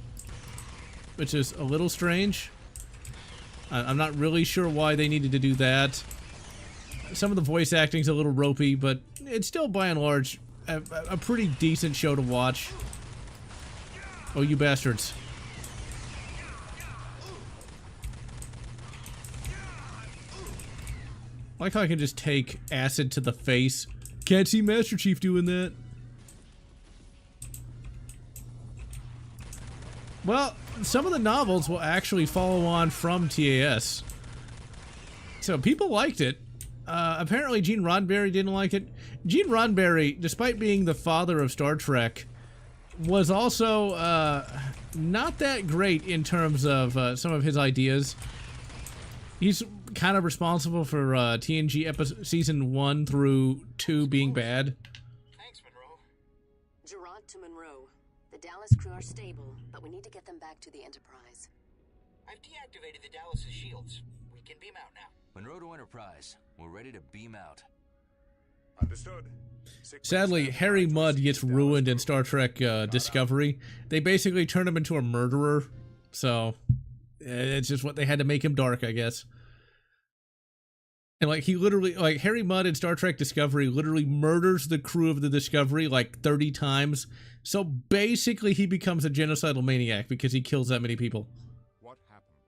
which is a little strange. I'm not really sure why they needed to do that. Some of the voice acting's a little ropey, but it's still by and large a pretty decent show to watch. Oh, you bastards. I like how I can just take acid to the face. Can't see Master Chief doing that. Well, some of the novels will actually follow on from TAS. So people liked it. Apparently Gene Roddenberry didn't like it. Gene Roddenberry, despite being the father of Star Trek, was also not that great in terms of some of his ideas. He's kind of responsible for TNG season 1 through 2 being bad. Thanks, Monroe. Gerard to Monroe. The Dallas crew are stable, but we need to get them back to the Enterprise. I've deactivated the Dallas' shields. We can beam out now. Monroe to Enterprise. We're ready to beam out. Understood. Sadly, Harry Mudd gets ruined in Star Trek Discovery. They basically turn him into a murderer, so it's just what they had to make him dark, I guess. And like he literally, like Harry Mudd in Star Trek Discovery literally murders the crew of the Discovery like 30 times. So basically he becomes a genocidal maniac because he kills that many people. What happened?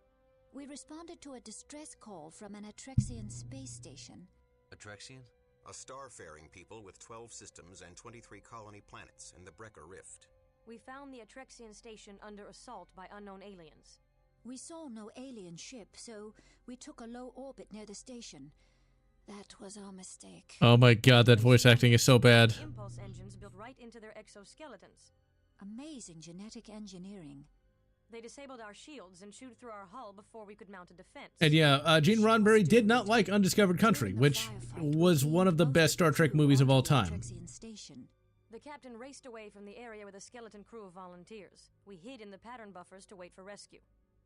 We responded to a distress call from an Atrexian space station. Atrexian? A starfaring people with 12 systems and 23 colony planets in the Brecker Rift. We found the Atrexian station under assault by unknown aliens. We saw no alien ship, so we took a low orbit near the station. That was our mistake. Oh my god, that voice acting is so bad. Impulse engines built right into their exoskeletons. Amazing genetic engineering. They disabled our shields and chewed through our hull before we could mount a defense. And yeah, Gene Roddenberry did not like Undiscovered Country, which was one of the best Star Trek movies of all time. The captain raced away from the area with a skeleton crew of volunteers. We hid in the pattern buffers to wait for rescue.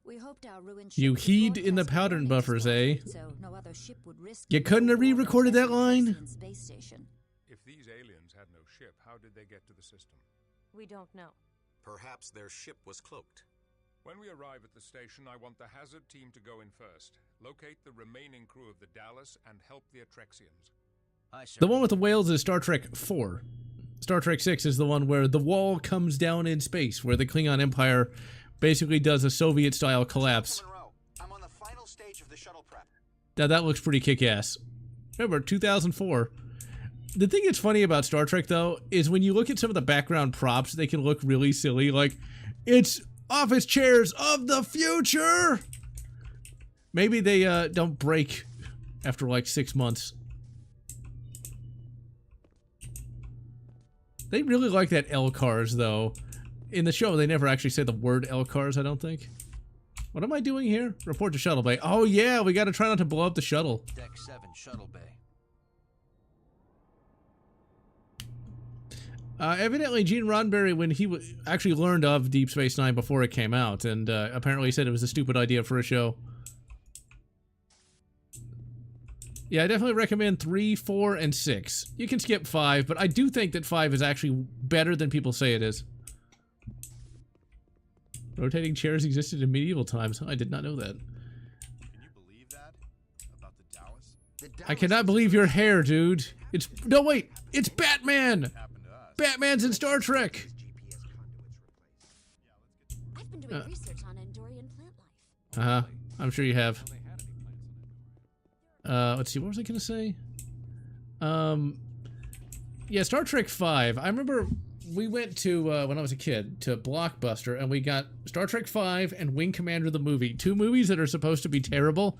We hoped our ruined ship You would hid in the broadcast pattern warning to buffers, eh? Starfleet, so no other ship would risk You couldn't have re-recorded that line? Space station. If these aliens had no ship, how did they get to the system? We don't know. Perhaps their ship was cloaked. When we arrive at the station, I want the hazard team to go in first. Locate the remaining crew of the Dallas and help the Atrexians. The one with the whales is Star Trek 4. Star Trek 6 is the one where the wall comes down in space, where the Klingon Empire basically does a Soviet-style collapse. I'm on the final stage of the shuttle prep. Now that looks pretty kick-ass. Remember, 2004. The thing that's funny about Star Trek, though, is when you look at some of the background props, they can look really silly. Like, it's office chairs of the future! Maybe they don't break after like 6 months. They really like that L-Cars, though. In the show, they never actually say the word L-Cars, I don't think. What am I doing here? Report to Shuttle Bay. Oh yeah, we gotta try not to blow up the shuttle. Deck 7, Shuttle Bay. Evidently, Gene Roddenberry, when he actually learned of Deep Space Nine before it came out, and apparently he said it was a stupid idea for a show. Yeah, I definitely recommend 3, 4, and 6. You can skip 5, but I do think that 5 is actually better than people say it is. Rotating chairs existed in medieval times. I did not know that. Can you believe that? About the Dallas? I cannot believe your hair, dude. It's... No, wait! It's Batman! Batman's in Star Trek! I've been doing research on Andorian plant life. Uh-huh. I'm sure you have. Let's see, what was I gonna say? Yeah, Star Trek 5. I remember we went to, when I was a kid, to Blockbuster, and we got Star Trek 5 and Wing Commander the movie. 2 movies that are supposed to be terrible,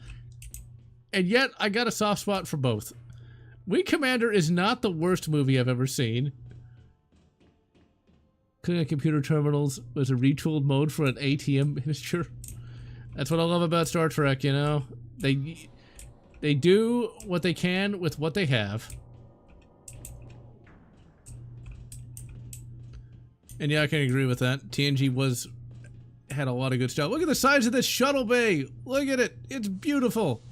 and yet I got a soft spot for both. Wing Commander is not the worst movie I've ever seen. Cleaning computer terminals was a retooled mode for an ATM miniature. That's what I love about Star Trek, you know? They do what they can with what they have. And yeah, I can agree with that. TNG had a lot of good stuff. Look at the size of this shuttle bay. Look at it. It's beautiful.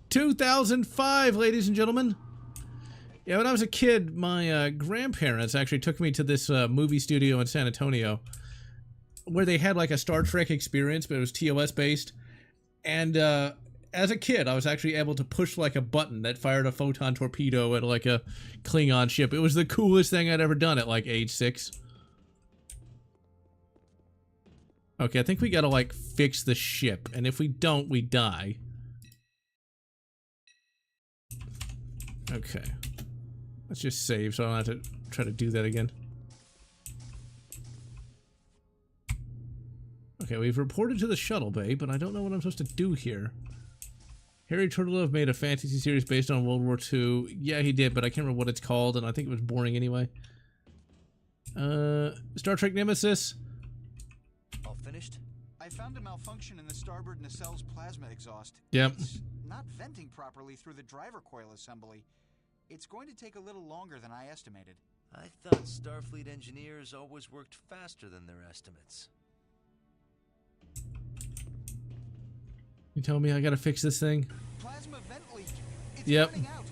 2005, ladies and gentlemen. Yeah, when I was a kid, my grandparents actually took me to this movie studio in San Antonio where they had like a Star Trek experience, but it was TOS based. And as a kid, I was actually able to push like a button that fired a photon torpedo at like a Klingon ship. It was the coolest thing I'd ever done at like age 6. Okay, I think we gotta like fix the ship, and if we don't, we die. Okay. Let's just save so I don't have to try to do that again. Okay, we've reported to the shuttle bay, but I don't know what I'm supposed to do here. Harry Turtleove made a fantasy series based on World War II. Yeah, he did, but I can't remember what it's called, and I think it was boring anyway. Star Trek Nemesis. All finished? I found a malfunction in the starboard nacelle's plasma exhaust. Yep. It's not venting properly through the driver coil assembly. It's going to take a little longer than I estimated. I thought Starfleet engineers always worked faster than their estimates. You tell me I gotta fix this thing? Plasma vent leak. It's Yep. running out.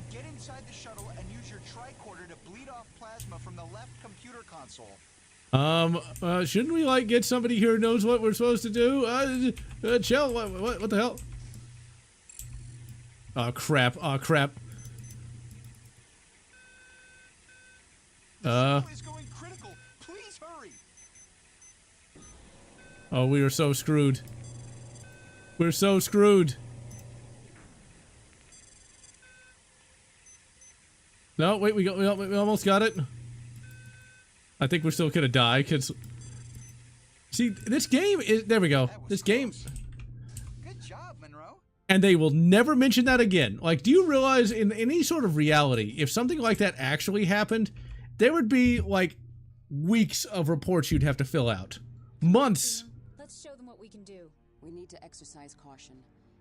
Get inside the shuttle and use your tricorder to bleed off plasma from the left computer console. Shouldn't we, like, get somebody here who knows what we're supposed to do? Chell, what the hell? Oh, crap. Oh, crap. Is going critical. Please hurry. Oh, we are so screwed. We're so screwed. No, wait, we almost got it. I think we're still gonna die, because... See, this game is... There we go. This game... Good job, Monroe. And they will never mention that again. Like, do you realize in any sort of reality, if something like that actually happened, there would be, like, weeks of reports you'd have to fill out. Months. Let's show them what we can do. We need to exercise caution.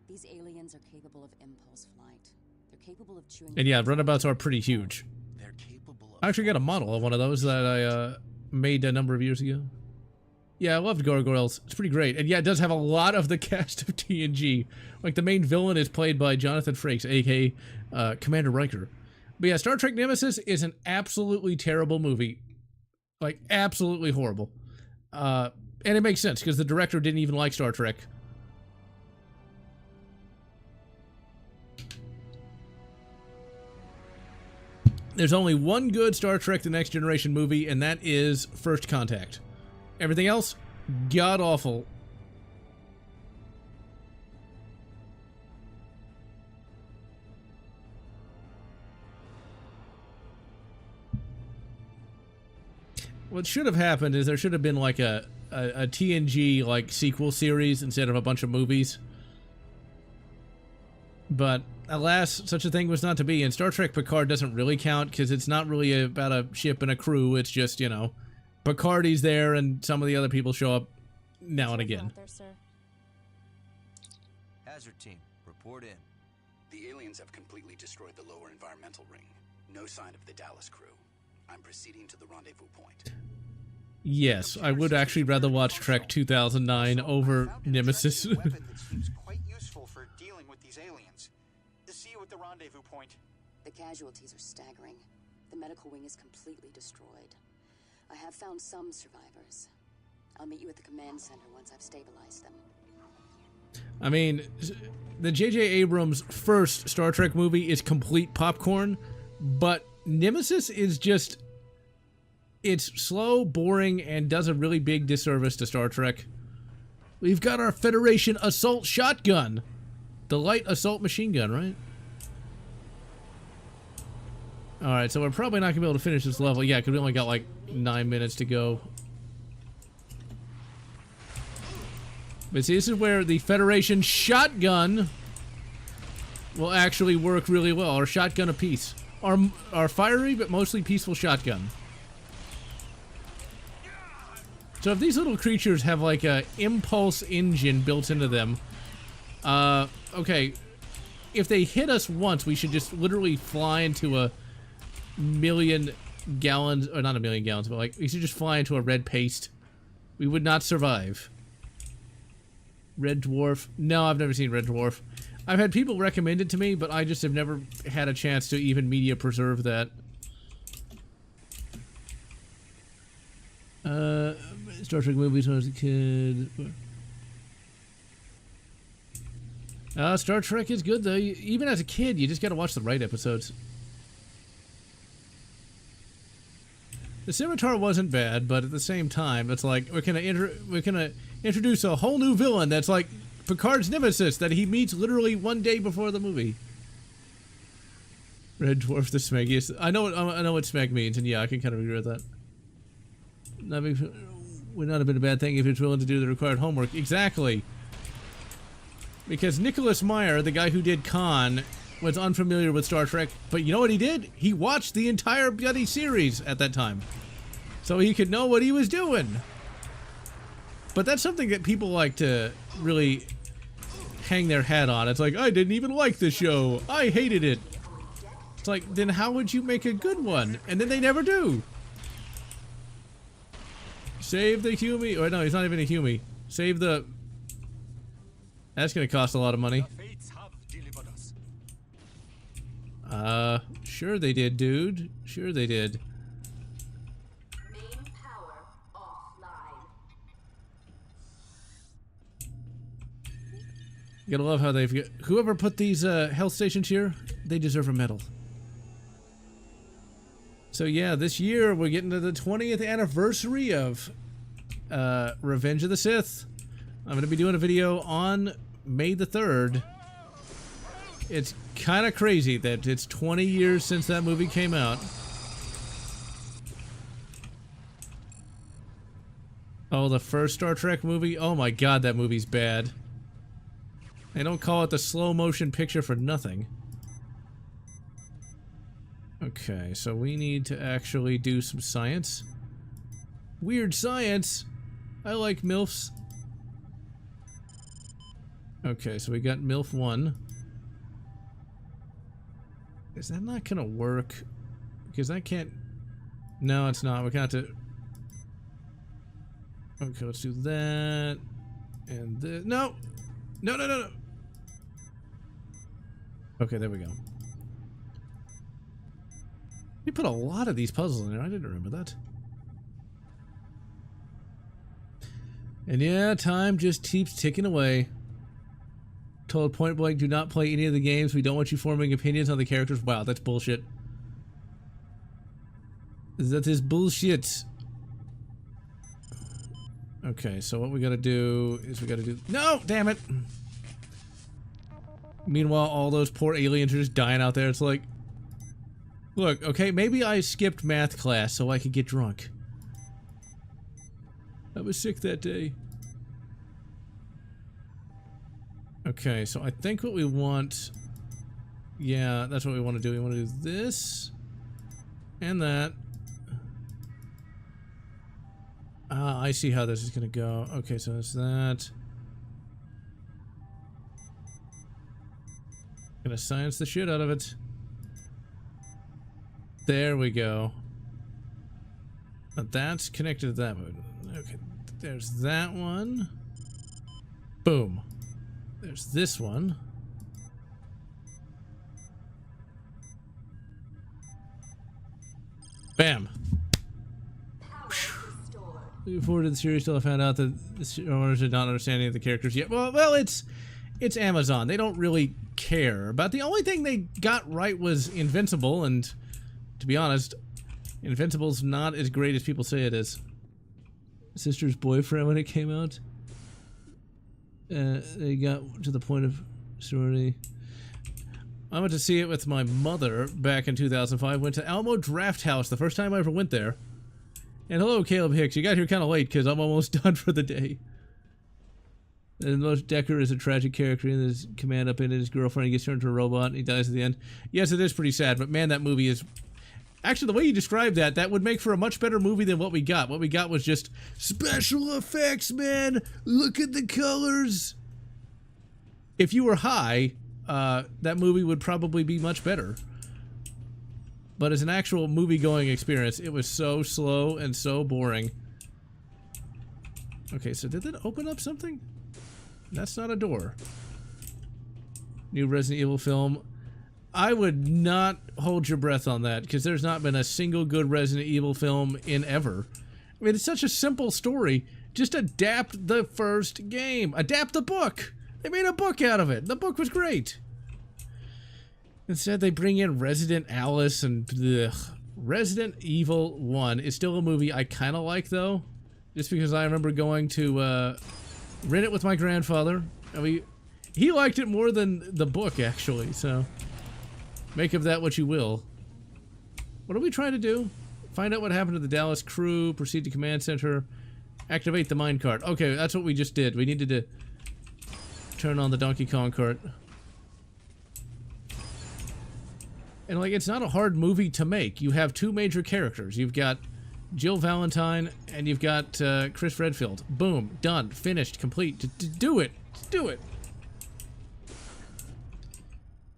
These aliens are capable of impulse flight. They're capable of chewing... And yeah, runabouts are pretty huge. They're capable of... I actually got a model of one of those that I made a number of years ago. Yeah, I loved Gargoyles. It's pretty great. And yeah, it does have a lot of the cast of TNG. Like, the main villain is played by Jonathan Frakes, a.k.a. Commander Riker. But yeah, Star Trek Nemesis is an absolutely terrible movie. Like, absolutely horrible. And it makes sense, because the director didn't even like Star Trek. There's only one good Star Trek The Next Generation movie, and that is First Contact. Everything else, god-awful. What should have happened is there should have been like a TNG like sequel series instead of a bunch of movies. But alas, such a thing was not to be, and Star Trek Picard doesn't really count because it's not really about a ship and a crew. It's just, you know, Picardy's there and some of the other people show up now and again. Hazard team, report in. The aliens have completely destroyed the lower environmental ring. No sign of the Dallas crew. I'm proceeding to the rendezvous point. Yes, I would actually rather watch Trek 2009 over Nemesis. Weapon that seems quite useful for dealing with these aliens. See you at the rendezvous point. The casualties are staggering. The medical wing is completely destroyed. I have found some survivors. I'll meet you at the command center once I've stabilized them. I mean, the J.J. Abrams' first Star Trek movie is complete popcorn, but Nemesis is just... It's slow, boring, and does a really big disservice to Star Trek. We've got our Federation assault shotgun. The light assault machine gun, right? Alright, so we're probably not going to be able to finish this level. Yeah, because we only got like 9 minutes to go. But see, this is where the Federation shotgun will actually work really well. Our shotgun apiece. Our fiery but mostly peaceful shotgun. So if these little creatures have like a impulse engine built into them, okay, if they hit us once, we should just literally fly into a million gallons, or not a million gallons, but like, we should just fly into a red paste. We would not survive. Red Dwarf. No, I've never seen Red Dwarf. I've had people recommend it to me, but I just have never had a chance to even media preserve that. Star Trek movies when I was a kid. Star Trek is good though. Even as a kid, you just gotta watch the right episodes. The Scimitar wasn't bad, but at the same time, it's like we're gonna introduce a whole new villain that's like Picard's nemesis that he meets literally one day before the movie. Red dwarf the smeggiest. I know what smeg means, and yeah, I can kind of agree with that. Would not have been a bad thing if he was willing to do the required homework. Exactly. Because Nicholas Meyer, the guy who did Khan, was unfamiliar with Star Trek, but you know what he did? He watched the entire bloody series at that time. So he could know what he was doing. But that's something that people like to really hang their hat on. It's like, I didn't even like the show. I hated it. It's like, then how would you make a good one? And then they never do. Save the Huey. Or no, he's not even a Huey. Save the... That's gonna cost a lot of money. Sure they did, dude. Sure they did. Main power offline. You gotta love how they've... Whoever put these health stations here, they deserve a medal. So yeah, this year we're getting to the 20th anniversary of Revenge of the Sith. I'm going to be doing a video on May the 3rd. It's kind of crazy that it's 20 years since that movie came out. Oh, the first Star Trek movie? Oh my god, that movie's bad. They don't call it the slow motion picture for nothing. Okay, so we need to actually do some science. Weird science! I like MILFs. Okay, so we got MILF 1. Is that not gonna work? Because I can't... No, it's not. We're gonna have to... Okay, let's do that. And this... No! No, no, no, no! Okay, there we go. You put a lot of these puzzles in there. I didn't remember that. And yeah, time just keeps ticking away. Told point blank, do not play any of the games. We don't want you forming opinions on the characters. Wow, that's bullshit. That is bullshit. Okay, so what we gotta do is we gotta do... No! Damn it! Meanwhile, all those poor aliens are just dying out there. It's like... Look, okay, maybe I skipped math class so I could get drunk. I was sick that day. Okay, so I think what we want... Yeah, that's what we want to do. We want to do this. And that. Ah, I see how this is going to go. Okay, so it's that. Gonna science the shit out of it. There we go. Now that's connected to that one. Okay, there's that one. Boom. There's this one. Bam. Before the series still found out that the showrunners did not understand any of the characters yet. Well, it's Amazon. They don't really care. But the only thing they got right was Invincible, and to be honest, Invincible's not as great as people say it is. Sister's boyfriend when it came out. They got to the point of sorority. I went to see it with my mother back in 2005. Went to Alamo Draft House the first time I ever went there. And hello, Caleb Hicks. You got here kind of late because I'm almost done for the day. And most Decker is a tragic character in his command up in his girlfriend. He gets turned into a robot and he dies at the end. Yes, it is pretty sad, but man, that movie is... Actually, the way you described that, that would make for a much better movie than what we got. What we got was just special effects, man. Look at the colors. If you were high, that movie would probably be much better. But as an actual movie-going experience, it was so slow and so boring. Okay, so did that open up something? That's not a door. New Resident Evil film. I would not hold your breath on that, because there's not been a single good Resident Evil film in ever. I mean, it's such a simple story. Just adapt the first game. Adapt the book. They made a book out of it. The book was great. Instead, they bring in Resident Alice and... Ugh. Resident Evil 1 is still a movie I kind of like, though. Just because I remember going to rent it with my grandfather. I mean, he liked it more than the book, actually, so... Make of that what you will. What are we trying to do? Find out what happened to the Dallas crew, proceed to command center, activate the minecart. Okay, that's what we just did. We needed to turn on the Donkey Kong cart. And like, it's not a hard movie to make. You have two major characters. You've got Jill Valentine and you've got Chris Redfield. Boom, done, finished, complete. Do it, do it.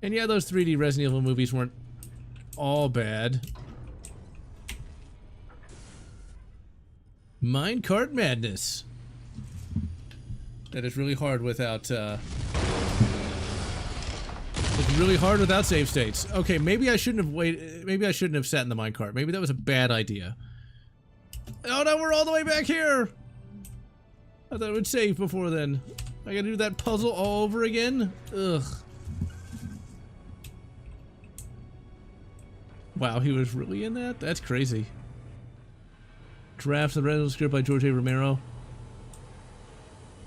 And yeah, those 3D Resident Evil movies weren't all bad. Minecart madness. That is really hard without it's really hard without save states. Okay, maybe I shouldn't have waited. Maybe I shouldn't have sat in the minecart. Maybe that was a bad idea. Oh no, we're all the way back here. I thought it would save before then. I gotta do that puzzle all over again? Ugh. Wow, he was really in that? That's crazy. Drafts of the original script by George A. Romero.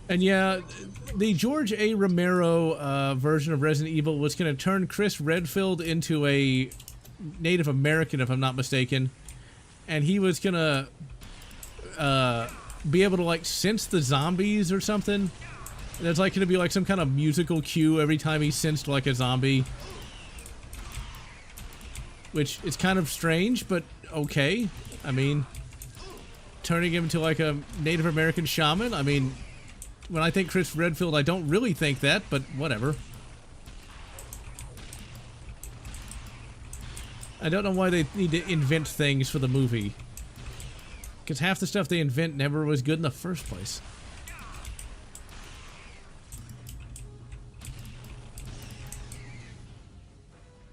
And yeah, the George A. Romero version of Resident Evil was going to turn Chris Redfield into a Native American, if I'm not mistaken. And he was going to be able to, like, sense the zombies or something. There's, like, going to be, like, some kind of musical cue every time he sensed, like, a zombie. Which is kind of strange, but okay. I mean, turning him into, like, a Native American shaman, I mean... When I think Chris Redfield, I don't really think that, but whatever. I don't know why they need to invent things for the movie. Because half the stuff they invent never was good in the first place.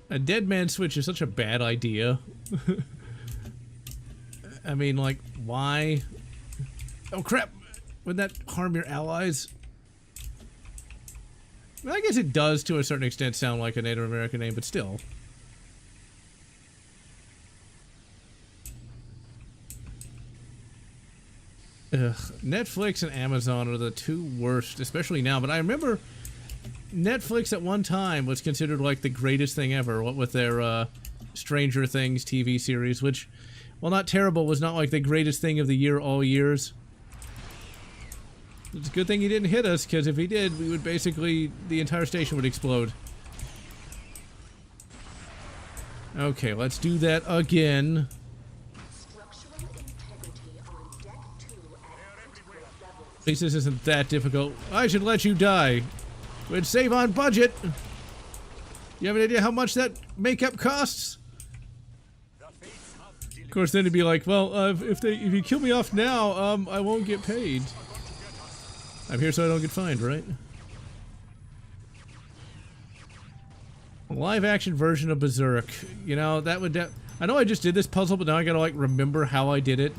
A dead man switch is such a bad idea. I mean, like, why? Oh, crap! Would that harm your allies? I guess it does, to a certain extent, sound like a Native American name, but still. Ugh. Netflix and Amazon are the two worst, especially now, but I remember Netflix at one time was considered like the greatest thing ever, what with their Stranger Things TV series, which, while not terrible, was not like the greatest thing of the year all years. It's a good thing he didn't hit us, because if he did, we would basically, the entire station would explode. Okay, let's do that again. At least this isn't that difficult. I should let you die. We'd save on budget. You have an idea how much that makeup costs? Of course, then it'd be like, well, if you kill me off now, I won't get paid. I'm here so I don't get fined, right? A live-action version of Berserk. You know, that would... I know I just did this puzzle, but now I gotta, like, remember how I did it.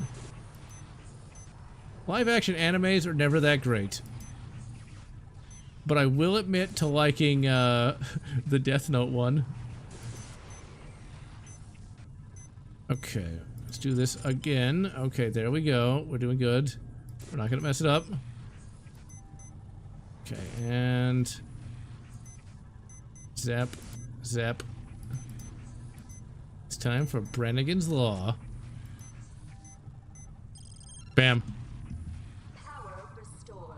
Live-action animes are never that great. But I will admit to liking, the Death Note one. Okay, let's do this again. Okay, there we go. We're doing good. We're not gonna mess it up. Okay, and zap, zap. It's time for Brannigan's Law. Bam. Power restored.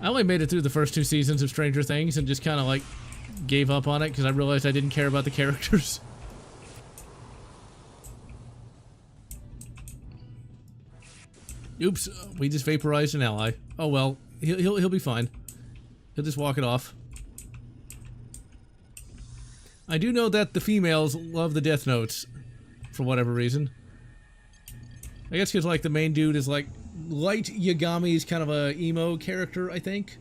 I only made it through the first 2 seasons of Stranger Things and just kind of like gave up on it because I realized I didn't care about the characters. Oops, we just vaporized an ally. Oh well. He'll be fine. He'll just walk it off. I do know that the females love the Death Notes for whatever reason. I guess because like the main dude is like Light Yagami's kind of a emo character, I think.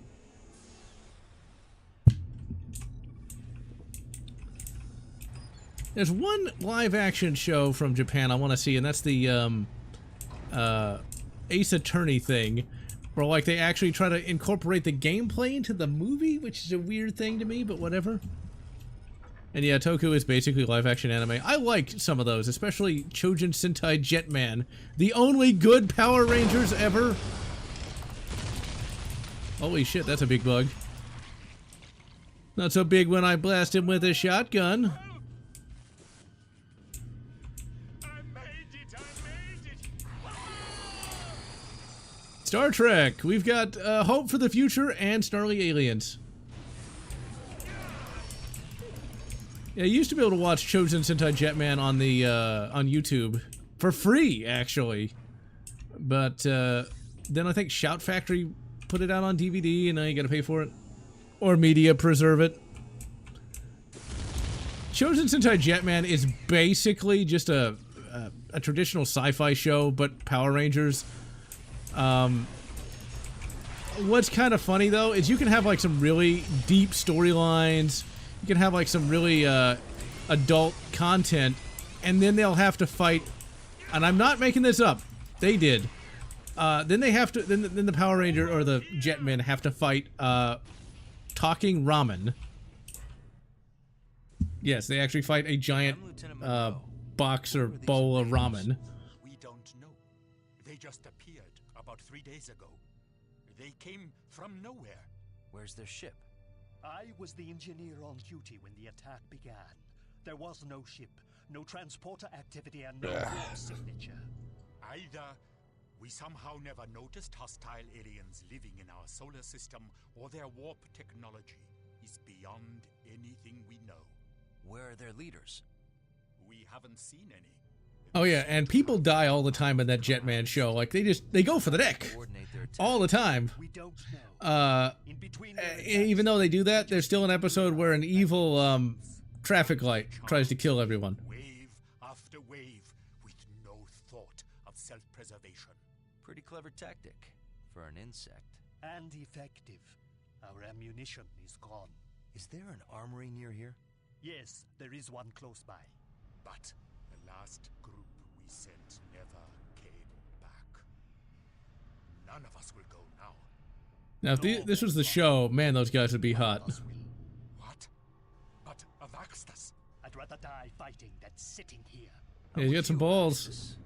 There's one live action show from Japan I want to see, and that's the Ace Attorney thing. Where, like, they actually try to incorporate the gameplay into the movie, which is a weird thing to me, but whatever. And yeah, Toku is basically live-action anime. I like some of those, especially Chojin Sentai Jetman. The only good Power Rangers ever. Holy shit, that's a big bug. Not so big when I blast him with a shotgun. Star Trek, we've got hope for the future and snarly aliens. Yeah, I used to be able to watch Chosen Sentai Jetman on the on YouTube for free, actually. But then I think Shout Factory put it out on DVD, and now you got to pay for it, or media preserve it. Chosen Sentai Jetman is basically just a traditional sci-fi show, but Power Rangers. What's kind of funny though is you can have like some really deep storylines, you can have like some really adult content, and then they'll have to fight, and I'm not making this up, they did, then they have to, then the Power Ranger or the Jetmen have to fight talking ramen. Yes, they actually fight a giant box or bowl of ramen. We don't know. They just appeared about 3 days ago. They came from nowhere. Where's their ship? I was the engineer on duty when the attack began. There was no ship, no transporter activity, and no warp signature. Either we somehow never noticed hostile aliens living in our solar system, or their warp technology is beyond anything we know. Where are their leaders? We haven't seen any. Oh yeah, and people die all the time in that Jetman show. Like they go for the neck all the time. Even though they do that, there's still an episode where an evil traffic light tries to kill everyone. Wave after wave with no thought of self-preservation. Pretty clever tactic for an insect. And effective. Our ammunition is gone. Is there an armory near here? Yes, there is one close by. But the last group we sent never came back. None of us will go now. Now, if this was the show, man, those guys would be hot. What? But Avaxtas. I'd rather die fighting than sitting here. Yeah, you got some balls.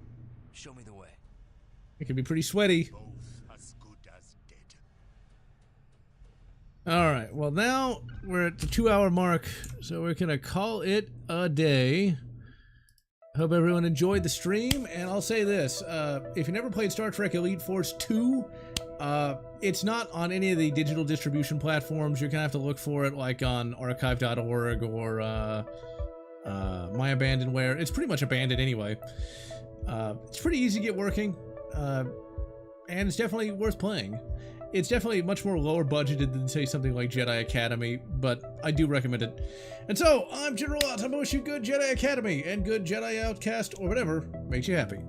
Show me the way. It can be pretty sweaty. Both as good as dead. Alright, well now we're at the 2-hour mark, so we're gonna call it a day. Hope everyone enjoyed the stream, and I'll say this, if you never played Star Trek Elite Force 2, it's not on any of the digital distribution platforms. You're gonna have to look for it like on archive.org or My Abandonware. It's pretty much abandoned anyway. It's pretty easy to get working, and it's definitely worth playing. It's definitely much more lower budgeted than, say, something like Jedi Academy, but I do recommend it. And so, I'm General Lotz. I'm going to wish you good Jedi Academy and good Jedi Outcast, or whatever makes you happy.